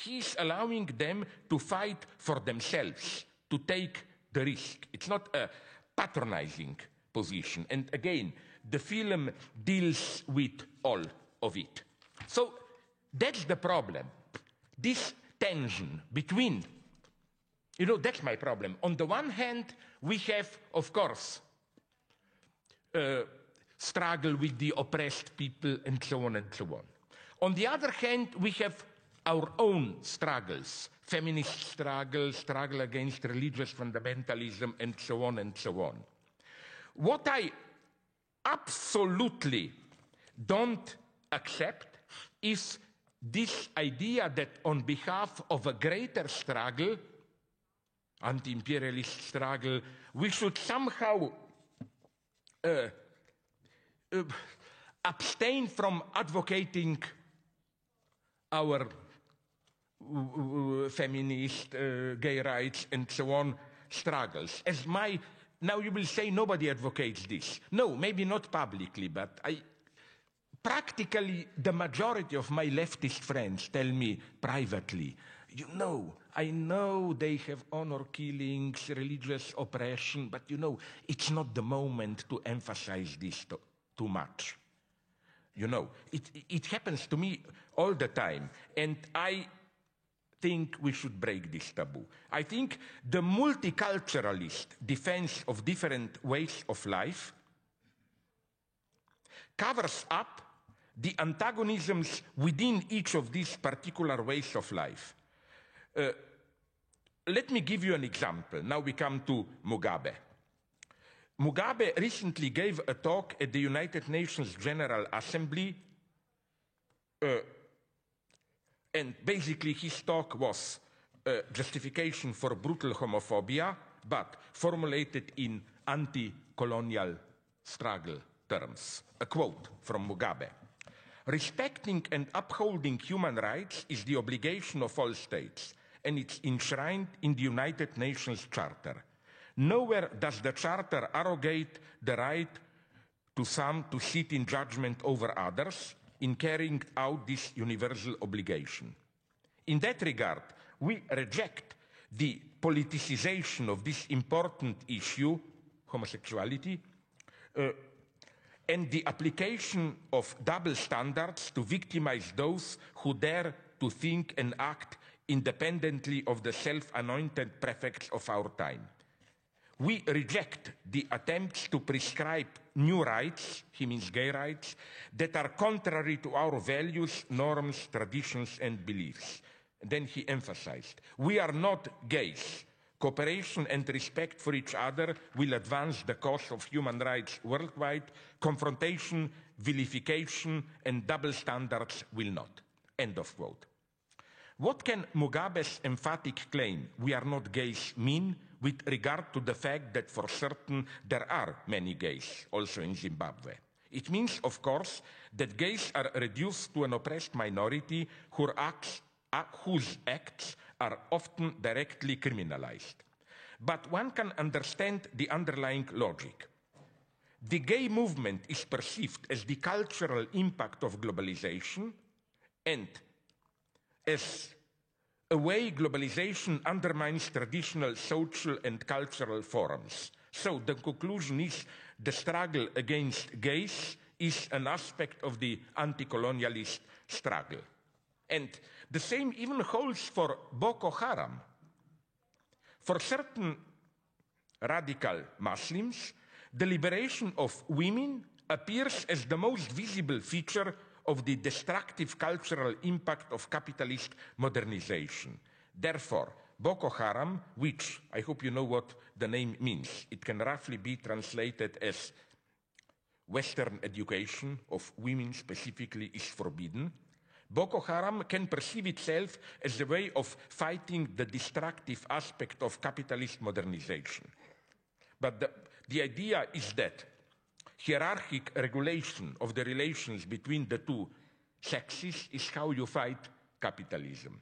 Speaker 1: He is allowing them to fight for themselves, to take the risk. It's not a patronizing position. And again, the film deals with all of it. So that's the problem. This tension between, that's my problem. On the one hand, we have, of course, struggle with the oppressed people and so on and so on. On the other hand, we have our own struggles, feminist struggle against religious fundamentalism, and so on and so on. What I absolutely don't accept is this idea that on behalf of a greater struggle, anti-imperialist struggle, we should somehow abstain from advocating our feminist, gay rights, and so on struggles. Now you will say nobody advocates this. No, maybe not publicly, but practically the majority of my leftist friends tell me privately, I know they have honor killings, religious oppression, but it's not the moment to emphasize this too much. It happens to me all the time, and I think we should break this taboo. I think the multiculturalist defense of different ways of life covers up the antagonisms within each of these particular ways of life. Let me give you an example. Now we come to Mugabe. Mugabe recently gave a talk at the United Nations General Assembly, and basically his talk was justification for brutal homophobia, but formulated in anti-colonial struggle terms. A quote from Mugabe: "Respecting and upholding human rights is the obligation of all states, and it's enshrined in the United Nations Charter. Nowhere does the Charter arrogate the right to some to sit in judgment over others in carrying out this universal obligation. In that regard, we reject the politicization of this important issue, homosexuality, and the application of double standards to victimize those who dare to think and act independently of the self-anointed prefects of our time. We reject the attempts to prescribe new rights," he means gay rights, "that are contrary to our values, norms, traditions, and beliefs." And then he emphasized, "We are not gays. Cooperation and respect for each other will advance the cause of human rights worldwide. Confrontation, vilification, and double standards will not." End of quote. What can Mugabe's emphatic claim, "we are not gays," mean with regard to the fact that for certain there are many gays, also in Zimbabwe? It means, of course, that gays are reduced to an oppressed minority whose acts are often directly criminalized. But one can understand the underlying logic. The gay movement is perceived as the cultural impact of globalization and as a way globalization undermines traditional social and cultural forms. So the conclusion is the struggle against gays is an aspect of the anti-colonialist struggle. And the same even holds for Boko Haram. For certain radical Muslims, the liberation of women appears as the most visible feature of the destructive cultural impact of capitalist modernization. Therefore, Boko Haram, which I hope you know what the name means, it can roughly be translated as Western education of women specifically is forbidden. Boko Haram can perceive itself as a way of fighting the destructive aspect of capitalist modernization. But the idea is that hierarchic regulation of the relations between the two sexes is how you fight capitalism.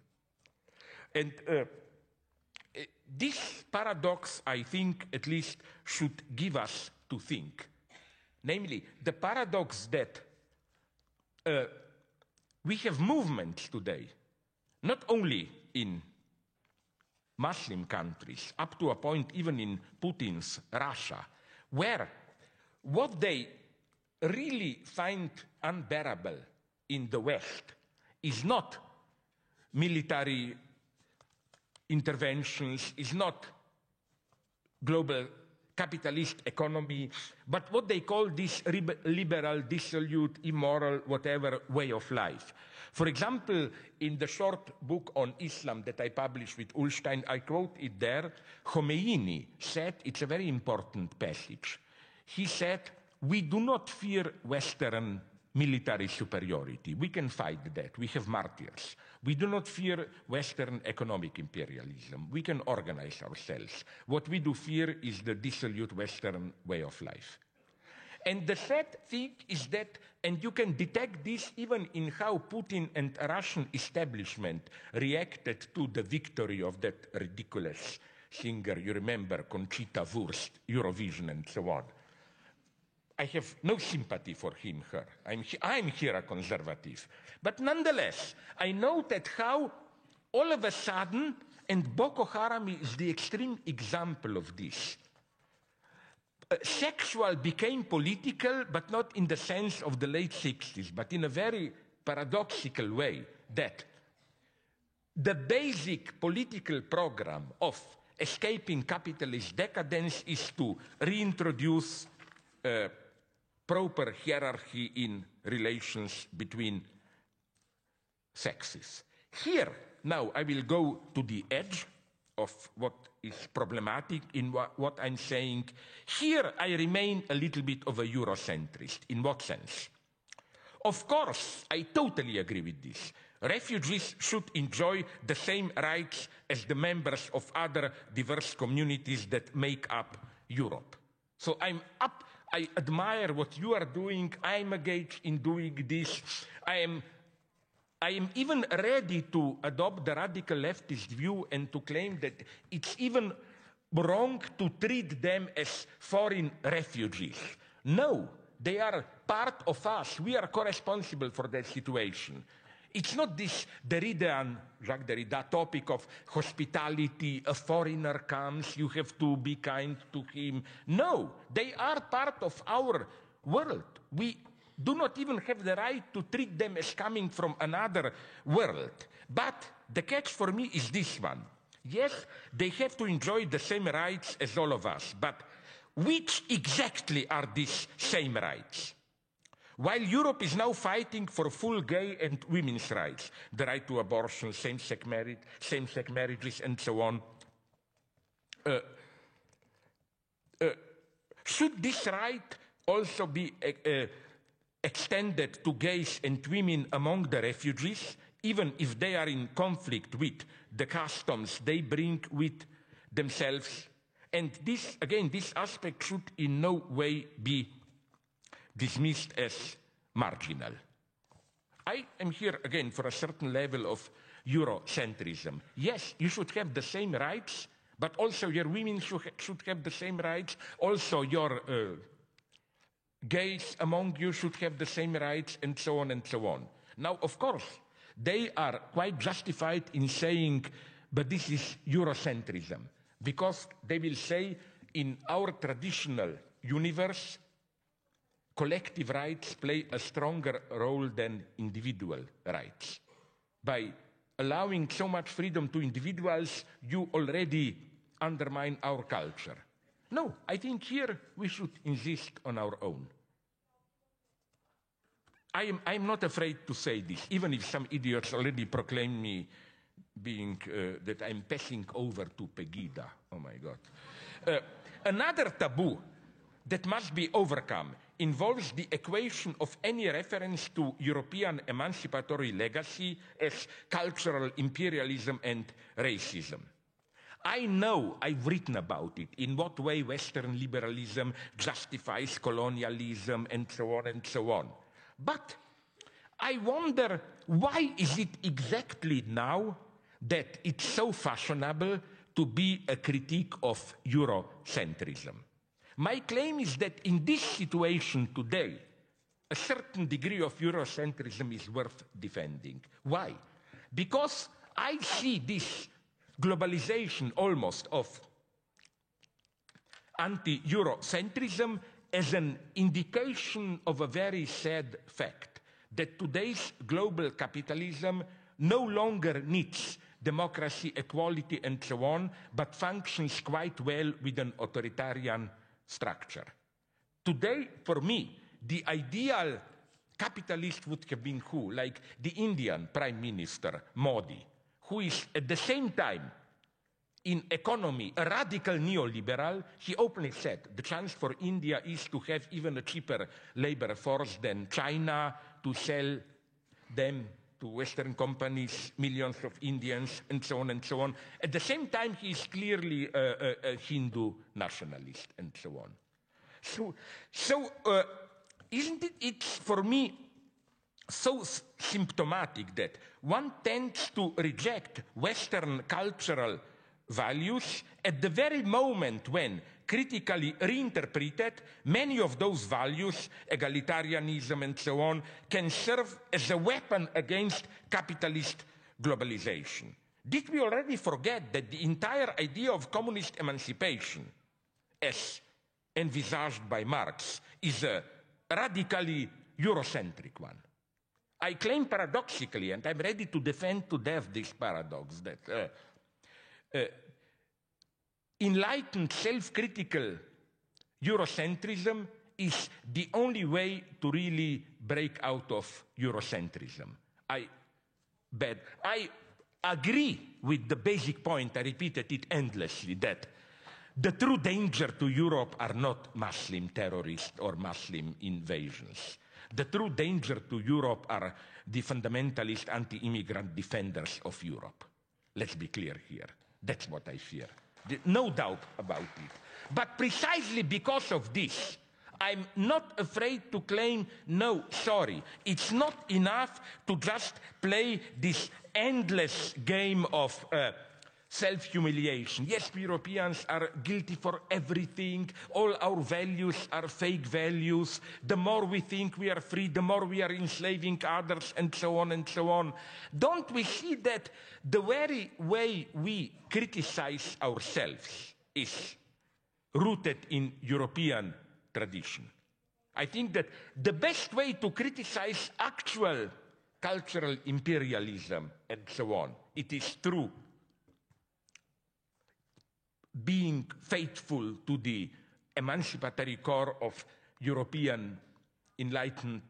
Speaker 1: And This paradox, I think, at least should give us to think. Namely, the paradox that we have movements today, not only in Muslim countries, up to a point even in Putin's Russia, where what they really find unbearable in the West is not military interventions, is not global capitalist economy, but what they call this liberal, dissolute, immoral, whatever way of life. For example, in the short book on Islam that I published with Ullstein, I quote it there, Khomeini said, it's a very important passage, he said, we do not fear Western military superiority. We can fight that. We have martyrs. We do not fear Western economic imperialism. We can organize ourselves. What we do fear is the dissolute Western way of life. And the sad thing is that, and you can detect this even in how Putin and Russian establishment reacted to the victory of that ridiculous singer, you remember, Conchita Wurst, Eurovision and so on. I have no sympathy for him, her. I'm here a conservative. But nonetheless, I noted how all of a sudden, and Boko Haram is the extreme example of this, sexual became political, but not in the sense of the late 60s, but in a very paradoxical way, that the basic political program of escaping capitalist decadence is to reintroduce proper hierarchy in relations between sexes. Here, now I will go to the edge of what is problematic in what I'm saying. Here I remain a little bit of a Eurocentrist. In what sense? Of course, I totally agree with this. Refugees should enjoy the same rights as the members of other diverse communities that make up Europe. So I admire what you are doing. I'm engaged in doing this. I am even ready to adopt the radical leftist view and to claim that it's even wrong to treat them as foreign refugees. No, they are part of us. We are co-responsible for their situation. It's not this Jacques Derrida topic of hospitality, a foreigner comes, you have to be kind to him. No, they are part of our world. We do not even have the right to treat them as coming from another world. But the catch for me is this one. Yes, they have to enjoy the same rights as all of us, but which exactly are these same rights? While Europe is now fighting for full gay and women's rights, the right to abortion, same-sex marriages, and so on, should this right also be extended to gays and women among the refugees, even if they are in conflict with the customs they bring with themselves? And this, again, this aspect should in no way be dismissed as marginal. I am here, again, for a certain level of Eurocentrism. Yes, you should have the same rights, but also your women should have the same rights. Also, your gays among you should have the same rights, and so on and so on. Now, of course, they are quite justified in saying, but this is Eurocentrism, because they will say, in our traditional universe, collective rights play a stronger role than individual rights. By allowing so much freedom to individuals, you already undermine our culture. No, I think here we should insist on our own. I am not afraid to say this, even if some idiots already proclaim me being, that I'm passing over to Pegida. Oh my God. Another taboo that must be overcome involves the equation of any reference to European emancipatory legacy as cultural imperialism and racism. I know, I've written about it, in what way Western liberalism justifies colonialism and so on and so on. But I wonder, why is it exactly now that it's so fashionable to be a critique of Eurocentrism. My claim is that in this situation today, a certain degree of Eurocentrism is worth defending. Why? Because I see this globalization almost of anti-Eurocentrism as an indication of a very sad fact, that today's global capitalism no longer needs democracy, equality, and so on, but functions quite well with an authoritarian structure. Today, for me, the ideal capitalist would have been who? Like the Indian Prime Minister, Modi, who is at the same time in economy a radical neoliberal. He openly said the chance for India is to have even a cheaper labor force than China, to sell them to Western companies, millions of Indians, and so on and so on. At the same time, he is clearly a Hindu nationalist, and so on. So isn't it for me so symptomatic that one tends to reject Western cultural values at the very moment when, critically reinterpreted, many of those values, egalitarianism and so on, can serve as a weapon against capitalist globalization? Did we already forget that the entire idea of communist emancipation, as envisaged by Marx, is a radically Eurocentric one? I claim paradoxically, and I'm ready to defend to death this paradox, that enlightened, self-critical Eurocentrism is the only way to really break out of Eurocentrism. I agree with the basic point, I repeated it endlessly, that the true danger to Europe are not Muslim terrorists or Muslim invasions. The true danger to Europe are the fundamentalist anti-immigrant defenders of Europe. Let's be clear here. That's what I fear. No doubt about it. But precisely because of this, I'm not afraid to claim, no, sorry, it's not enough to just play this endless game of self-humiliation. Yes, we Europeans are guilty for everything. All our values are fake values. The more we think we are free, the more we are enslaving others, and so on and so on. Don't we see that the very way we criticize ourselves is rooted in European tradition? I think that the best way to criticize actual cultural imperialism and so on, it is through being faithful to the emancipatory core of European enlightened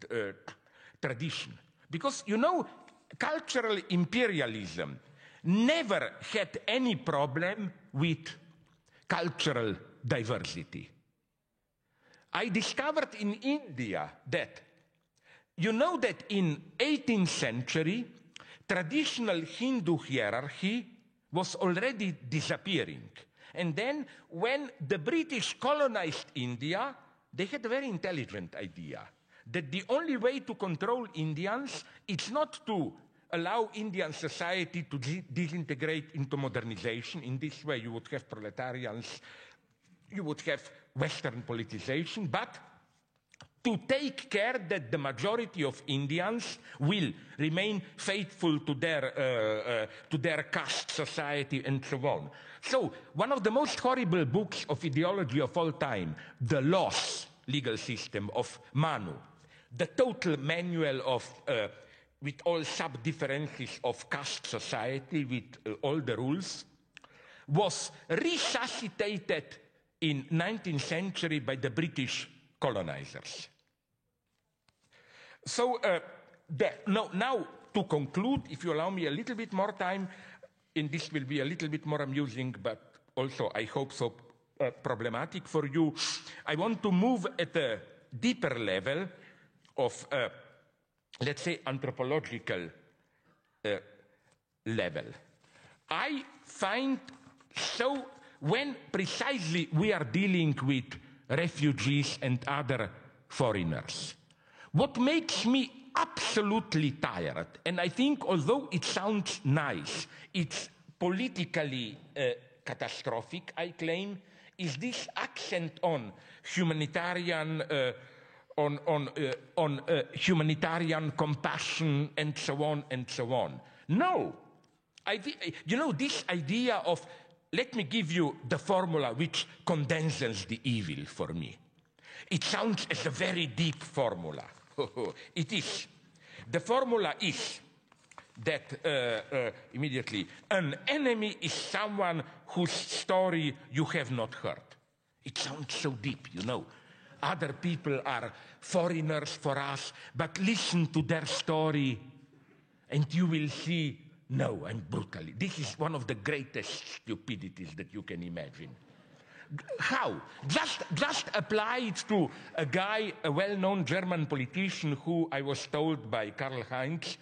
Speaker 1: tradition. Because, you know, cultural imperialism never had any problem with cultural diversity. I discovered in India that, you know that in 18th century, traditional Hindu hierarchy was already disappearing. And then when the British colonized India, they had a very intelligent idea that the only way to control Indians is not to allow Indian society to disintegrate into modernization. In this way, you would have proletarians, you would have Western politicization, but to take care that the majority of Indians will remain faithful to their caste society and so on. So, one of the most horrible books of ideology of all time, The Laws legal system of Manu, the total manual of, with all sub-differences of caste society, with all the rules, was resuscitated in 19th century by the British colonizers. So now to conclude, if you allow me a little bit more time, and this will be a little bit more amusing, but also I hope so problematic for you, I want to move at a deeper level of, let's say, anthropological level. I find so when precisely we are dealing with refugees and other foreigners, what makes me absolutely tired, and I think although it sounds nice, it's politically catastrophic, I claim, is this accent on humanitarian humanitarian compassion and so on and so on. No, you know, this idea of, let me give you the formula which condenses the evil for me. It sounds as a very deep formula. It is. The formula is that, immediately, an enemy is someone whose story you have not heard. It sounds so deep, you know. Other people are foreigners for us, but listen to their story and you will see, no, I'm brutally. This is one of the greatest stupidities that you can imagine. How? Just apply it to a guy, a well-known German politician who I was told by Karl-Heinz,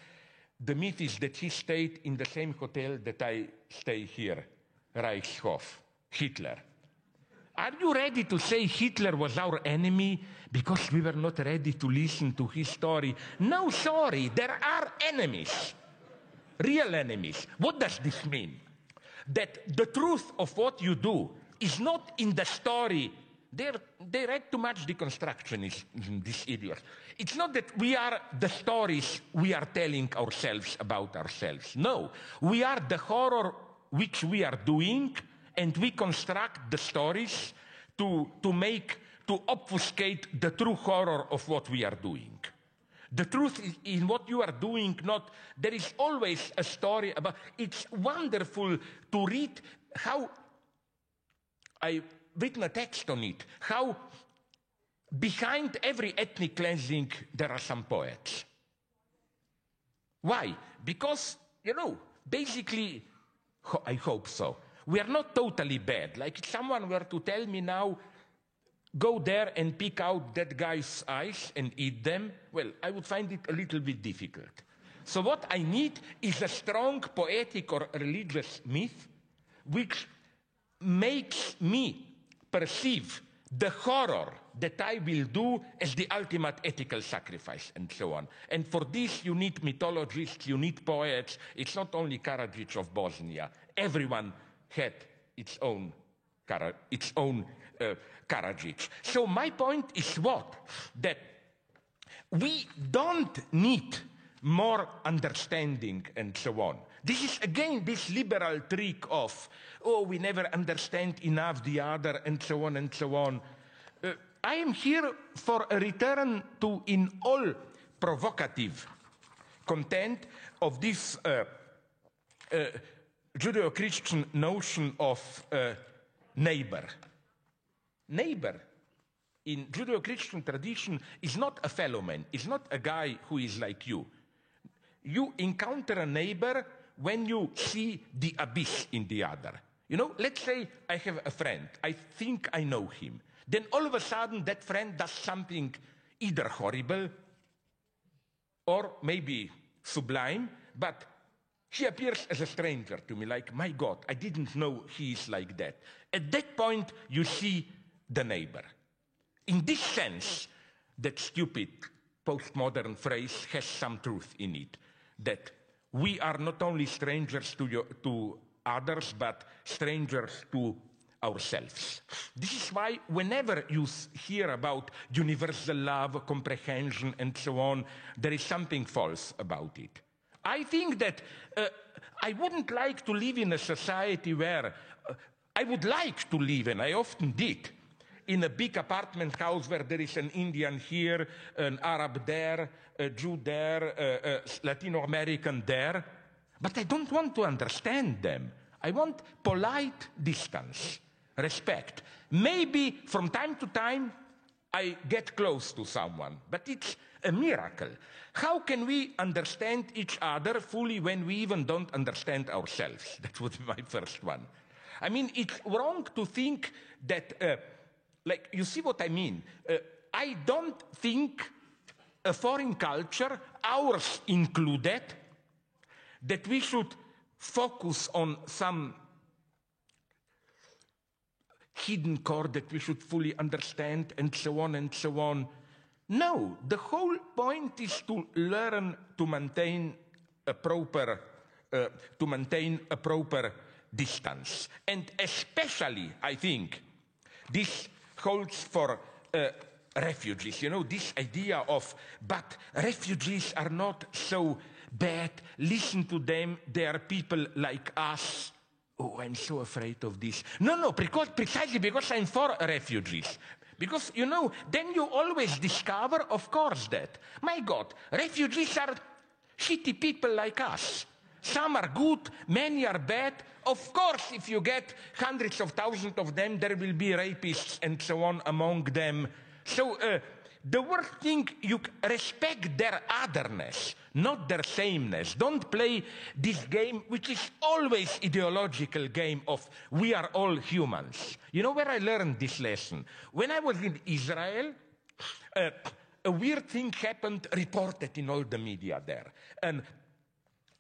Speaker 1: the myth is that he stayed in the same hotel that I stay here, Reichshof, Hitler. Are you ready to say Hitler was our enemy because we were not ready to listen to his story? No, sorry, there are enemies, real enemies. What does this mean? That the truth of what you do is not in the story. They read too much deconstructionism, these idiots. It's not that we are the stories we are telling ourselves about ourselves. No, we are the horror which we are doing, and we construct the stories to obfuscate the true horror of what we are doing. The truth is in what you are doing, not, there is always a story about, it's wonderful to read how, I've written a text on it, how behind every ethnic cleansing there are some poets. Why? Because, you know, basically, I hope so, we are not totally bad. Like if someone were to tell me now, go there and pick out that guy's eyes and eat them, well, I would find it a little bit difficult. So what I need is a strong poetic or religious myth which makes me perceive the horror that I will do as the ultimate ethical sacrifice and so on. And for this you need mythologists, you need poets. It's not only Karadzic of Bosnia. Everyone had its own Karadzic. So my point is what? That we don't need more understanding and so on. This is again this liberal trick of, oh, we never understand enough the other and so on and so on. I am here for a return to, in all provocative content of this Judeo-Christian notion of neighbor. Neighbor in Judeo-Christian tradition is not a fellow man, is not a guy who is like you. You encounter a neighbor when you see the abyss in the other. You know, let's say I have a friend, I think I know him. Then all of a sudden that friend does something either horrible or maybe sublime, but he appears as a stranger to me, like, my God, I didn't know he is like that. At that point, you see the neighbor. In this sense, that stupid postmodern phrase has some truth in it, that we are not only strangers to others, but strangers to ourselves. This is why whenever you hear about universal love, comprehension, and so on, there is something false about it. I think that I wouldn't like to live in a society where I would like to live, and I often did, in a big apartment house where there is an Indian here, an Arab there, a Jew there, a Latino American there. But I don't want to understand them. I want polite distance, respect. Maybe from time to time I get close to someone, but it's a miracle. How can we understand each other fully when we even don't understand ourselves? That would be my first one. I mean, it's wrong to think that, like, you see what I mean? I don't think a foreign culture, ours included, that we should focus on some hidden core that we should fully understand and so on and so on. No, the whole point is to learn to maintain a proper distance. And especially, I think, this holds for refugees. You know, this idea of, but refugees are not so bad. Listen to them. They are people like us. Oh, I'm so afraid of this. No, precisely because I'm for refugees. Because, you know, then you always discover, of course, that, my God, refugees are shitty people like us. Some are good, many are bad. Of course, if you get hundreds of thousands of them, there will be rapists and so on among them. So the worst thing, you respect their otherness, not their sameness. Don't play this game, which is always ideological game of we are all humans. You know where I learned this lesson? When I was in Israel, a weird thing happened, reported in all the media there. An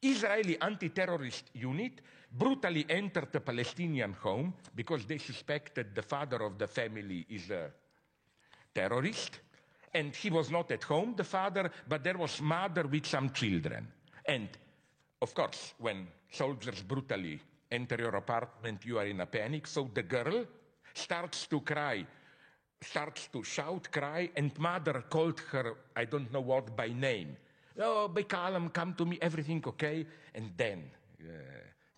Speaker 1: Israeli anti-terrorist unit brutally entered a Palestinian home because they suspected the father of the family is a terrorist. And he was not at home, the father, but there was mother with some children. And, of course, when soldiers brutally enter your apartment, you are in a panic. So the girl starts to cry, starts to shout, cry, and mother called her, I don't know what, by name. Oh, be calm, come to me, everything okay? And then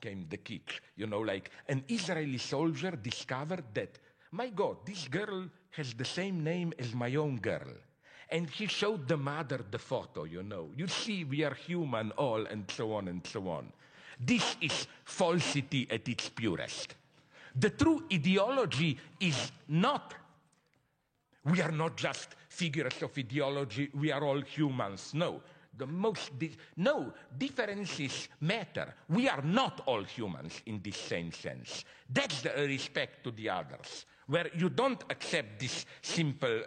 Speaker 1: came the kick. You know, like an Israeli soldier discovered that, my God, this girl has the same name as my own girl. And he showed the mother the photo, you know. You see, we are human all, and so on and so on. This is falsity at its purest. The true ideology is not, we are not just figures of ideology, we are all humans. No. No, differences matter. We are not all humans in this same sense. That's the respect to the others, where you don't accept this simple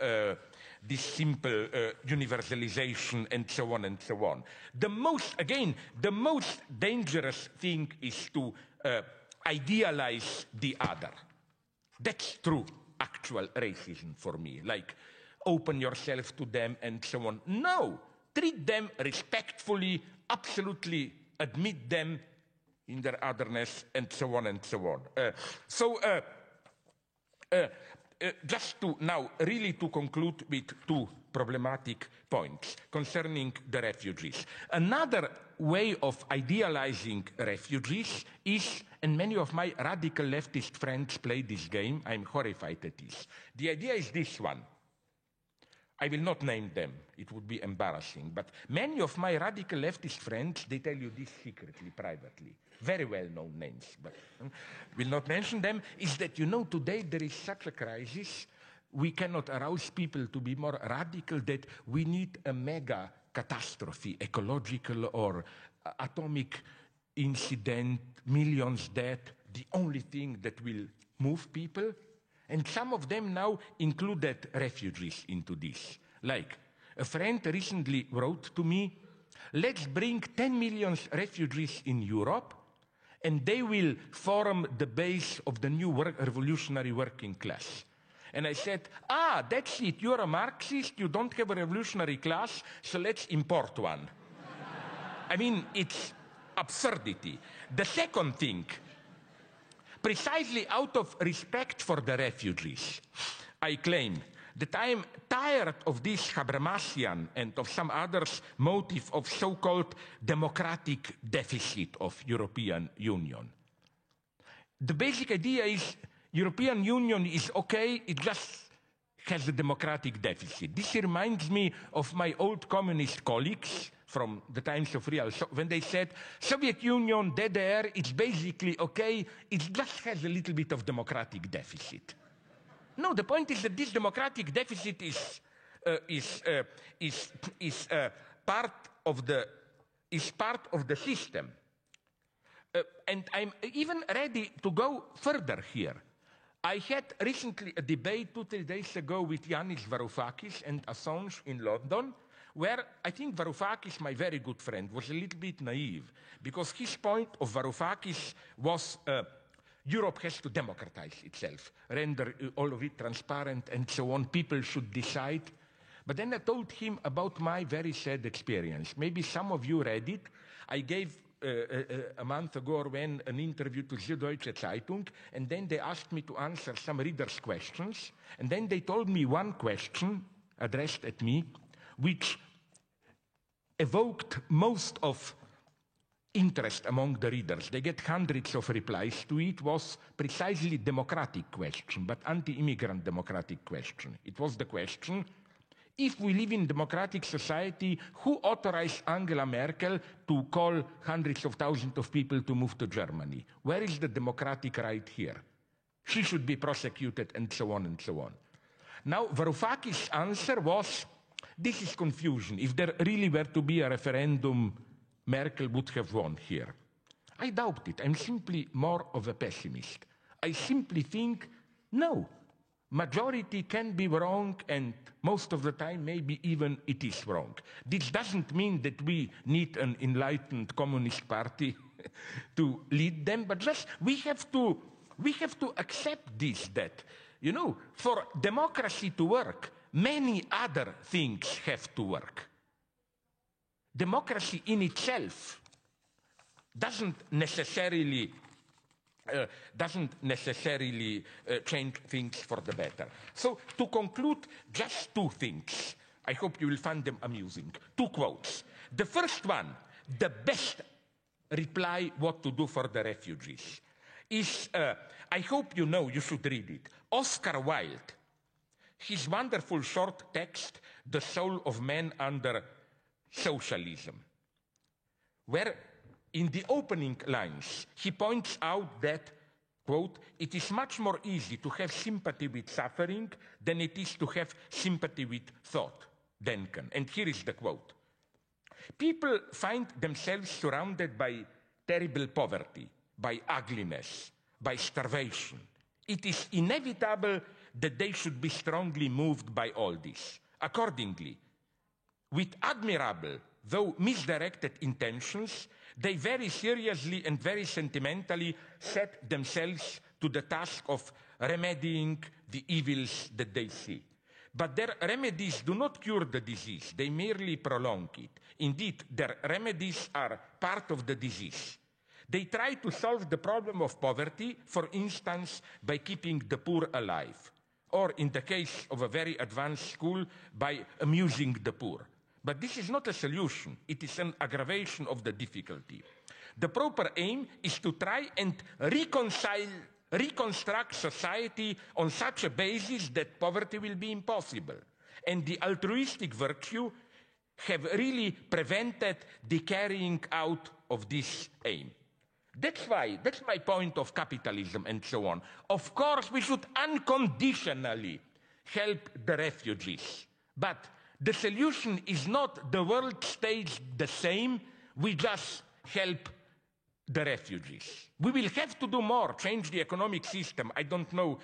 Speaker 1: universalization and so on and so on. The most dangerous thing is to idealize the other. That's true, actual racism for me. Like, open yourself to them and so on. No. Treat them respectfully, absolutely admit them in their otherness, and so on and so on. Just to now really to conclude with two problematic points concerning the refugees. Another way of idealizing refugees is, and many of my radical leftist friends play this game, I'm horrified at this. The idea is this one. I will not name them, it would be embarrassing, but many of my radical leftist friends, they tell you this secretly, privately, very well-known names, but will not mention them, is that, you know, today there is such a crisis, we cannot arouse people to be more radical, that we need a mega catastrophe, ecological or atomic incident, millions dead, the only thing that will move people. And some of them now included refugees into this. Like, a friend recently wrote to me, let's bring 10 million refugees in Europe, and they will form the base of the new revolutionary working class. And I said, that's it, you're a Marxist, you don't have a revolutionary class, so let's import one. I mean, it's absurdity. The second thing, precisely out of respect for the refugees, I claim that I am tired of this Habermasian and of some others' motive of so-called democratic deficit of European Union. The basic idea is European Union is okay, it just has a democratic deficit. This reminds me of my old communist colleagues from the times of real, when they said, Soviet Union, DDR, it's basically okay, it just has a little bit of democratic deficit. No, the point is that this democratic deficit is part of the system. And I'm even ready to go further here. I had recently a debate 2-3 days ago with Yanis Varoufakis and Assange in London, where I think Varoufakis, my very good friend, was a little bit naive, because his point of Varoufakis was Europe has to democratize itself, render all of it transparent and so on, people should decide. But then I told him about my very sad experience. Maybe some of you read it. I gave a month ago or when an interview to the Deutsche Zeitung, and then they asked me to answer some readers' questions, and then they told me one question addressed at me, which evoked most of interest among the readers. They get hundreds of replies to it. Was precisely democratic question, but anti-immigrant democratic question. It was the question, if we live in democratic society, who authorized Angela Merkel to call hundreds of thousands of people to move to Germany? Where is the democratic right here? She should be prosecuted, and so on and so on. Now, Varoufakis' answer was, this is confusion. If there really were to be a referendum, Merkel would have won here. I doubt it. I'm simply more of a pessimist. I simply think, no. Majority can be wrong, and most of the time, maybe even it is wrong. This doesn't mean that we need an enlightened communist party to lead them, but just we have to accept this, that, you know, for democracy to work, many other things have to work. Democracy in itself doesn't necessarily change things for the better. So, to conclude, just two things. I hope you will find them amusing. Two quotes. The first one, the best reply what to do for the refugees, is, I hope you know, you should read it, Oscar Wilde, his wonderful short text, The Soul of Man Under Socialism, where in the opening lines, he points out that, quote, it is much more easy to have sympathy with suffering than it is to have sympathy with thought, Denken. And here is the quote. People find themselves surrounded by terrible poverty, by ugliness, by starvation. It is inevitable that they should be strongly moved by all this. Accordingly, with admirable, though misdirected intentions, they very seriously and very sentimentally set themselves to the task of remedying the evils that they see. But their remedies do not cure the disease, they merely prolong it. Indeed, their remedies are part of the disease. They try to solve the problem of poverty, for instance, by keeping the poor alive, or in the case of a very advanced school, by amusing the poor. But this is not a solution. It is an aggravation of the difficulty. The proper aim is to try and reconstruct society on such a basis that poverty will be impossible. And the altruistic virtue have really prevented the carrying out of this aim. That's my point of capitalism and so on. Of course, we should unconditionally help the refugees. But the solution is not the world stays the same, we just help the refugees. We will have to do more, change the economic system. I don't know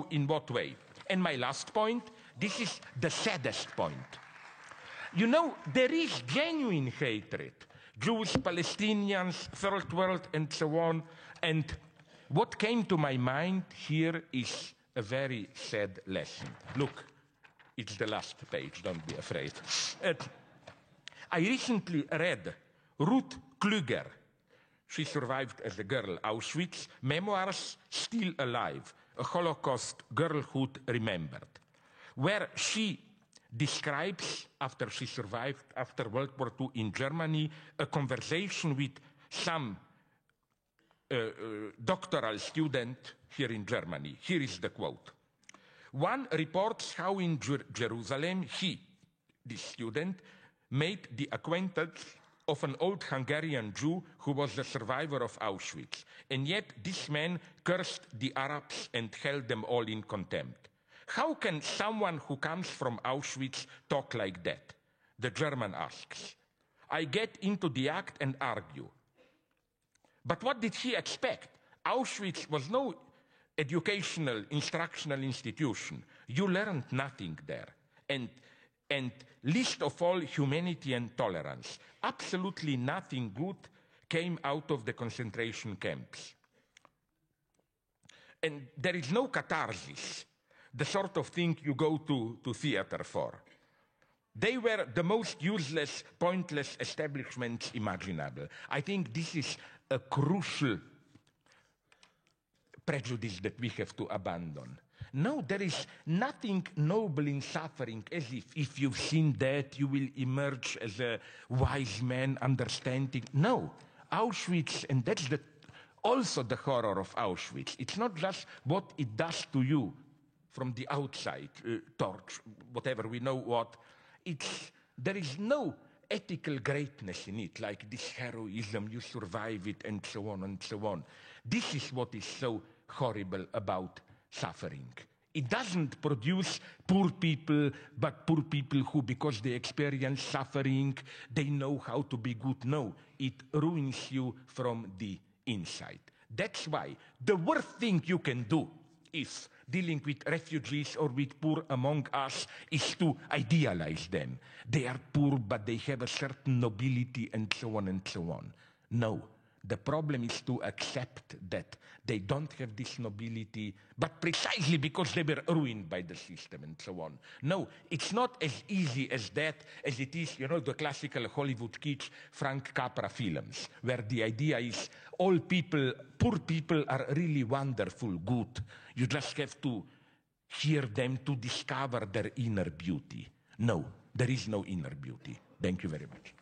Speaker 1: in what way. And my last point, this is the saddest point. You know, there is genuine hatred. Jews, Palestinians, Third World, and so on. And what came to my mind here is a very sad lesson. Look, it's the last page, don't be afraid. I recently read Ruth Kluger. She survived as a girl, Auschwitz, Memoirs Still Alive, a Holocaust girlhood remembered, where she describes, after she survived after World War II in Germany, a conversation with some doctoral student here in Germany. Here is the quote. One reports how in Jerusalem he, this student, made the acquaintance of an old Hungarian Jew who was the survivor of Auschwitz. And yet this man cursed the Arabs and held them all in contempt. How can someone who comes from Auschwitz talk like that? The German asks. I get into the act and argue. But what did he expect? Auschwitz was no educational, instructional institution. You learned nothing there. And least of all, humanity and tolerance. Absolutely nothing good came out of the concentration camps. And there is no catharsis, the sort of thing you go to theater for. They were the most useless, pointless establishments imaginable. I think this is a crucial prejudice that we have to abandon. No, there is nothing noble in suffering, as if you've seen that, you will emerge as a wise man, understanding. No, Auschwitz, and that's also the horror of Auschwitz. It's not just what it does to you from the outside, torch, whatever, we know what. There is no ethical greatness in it, like this heroism, you survive it, and so on and so on. This is what is so horrible about suffering. It doesn't produce poor people, but poor people who, because they experience suffering, they know how to be good. No, it ruins you from the inside. That's why the worst thing you can do is dealing with refugees or with poor among us is to idealize them. They are poor, but they have a certain nobility and so on and so on. No, the problem is to accept that they don't have this nobility, but precisely because they were ruined by the system and so on. No, it's not as easy as that as it is, you know, the classical Hollywood kitsch Frank Capra films, where the idea is all people, poor people are really wonderful, good. You just have to hear them to discover their inner beauty. No, there is no inner beauty. Thank you very much.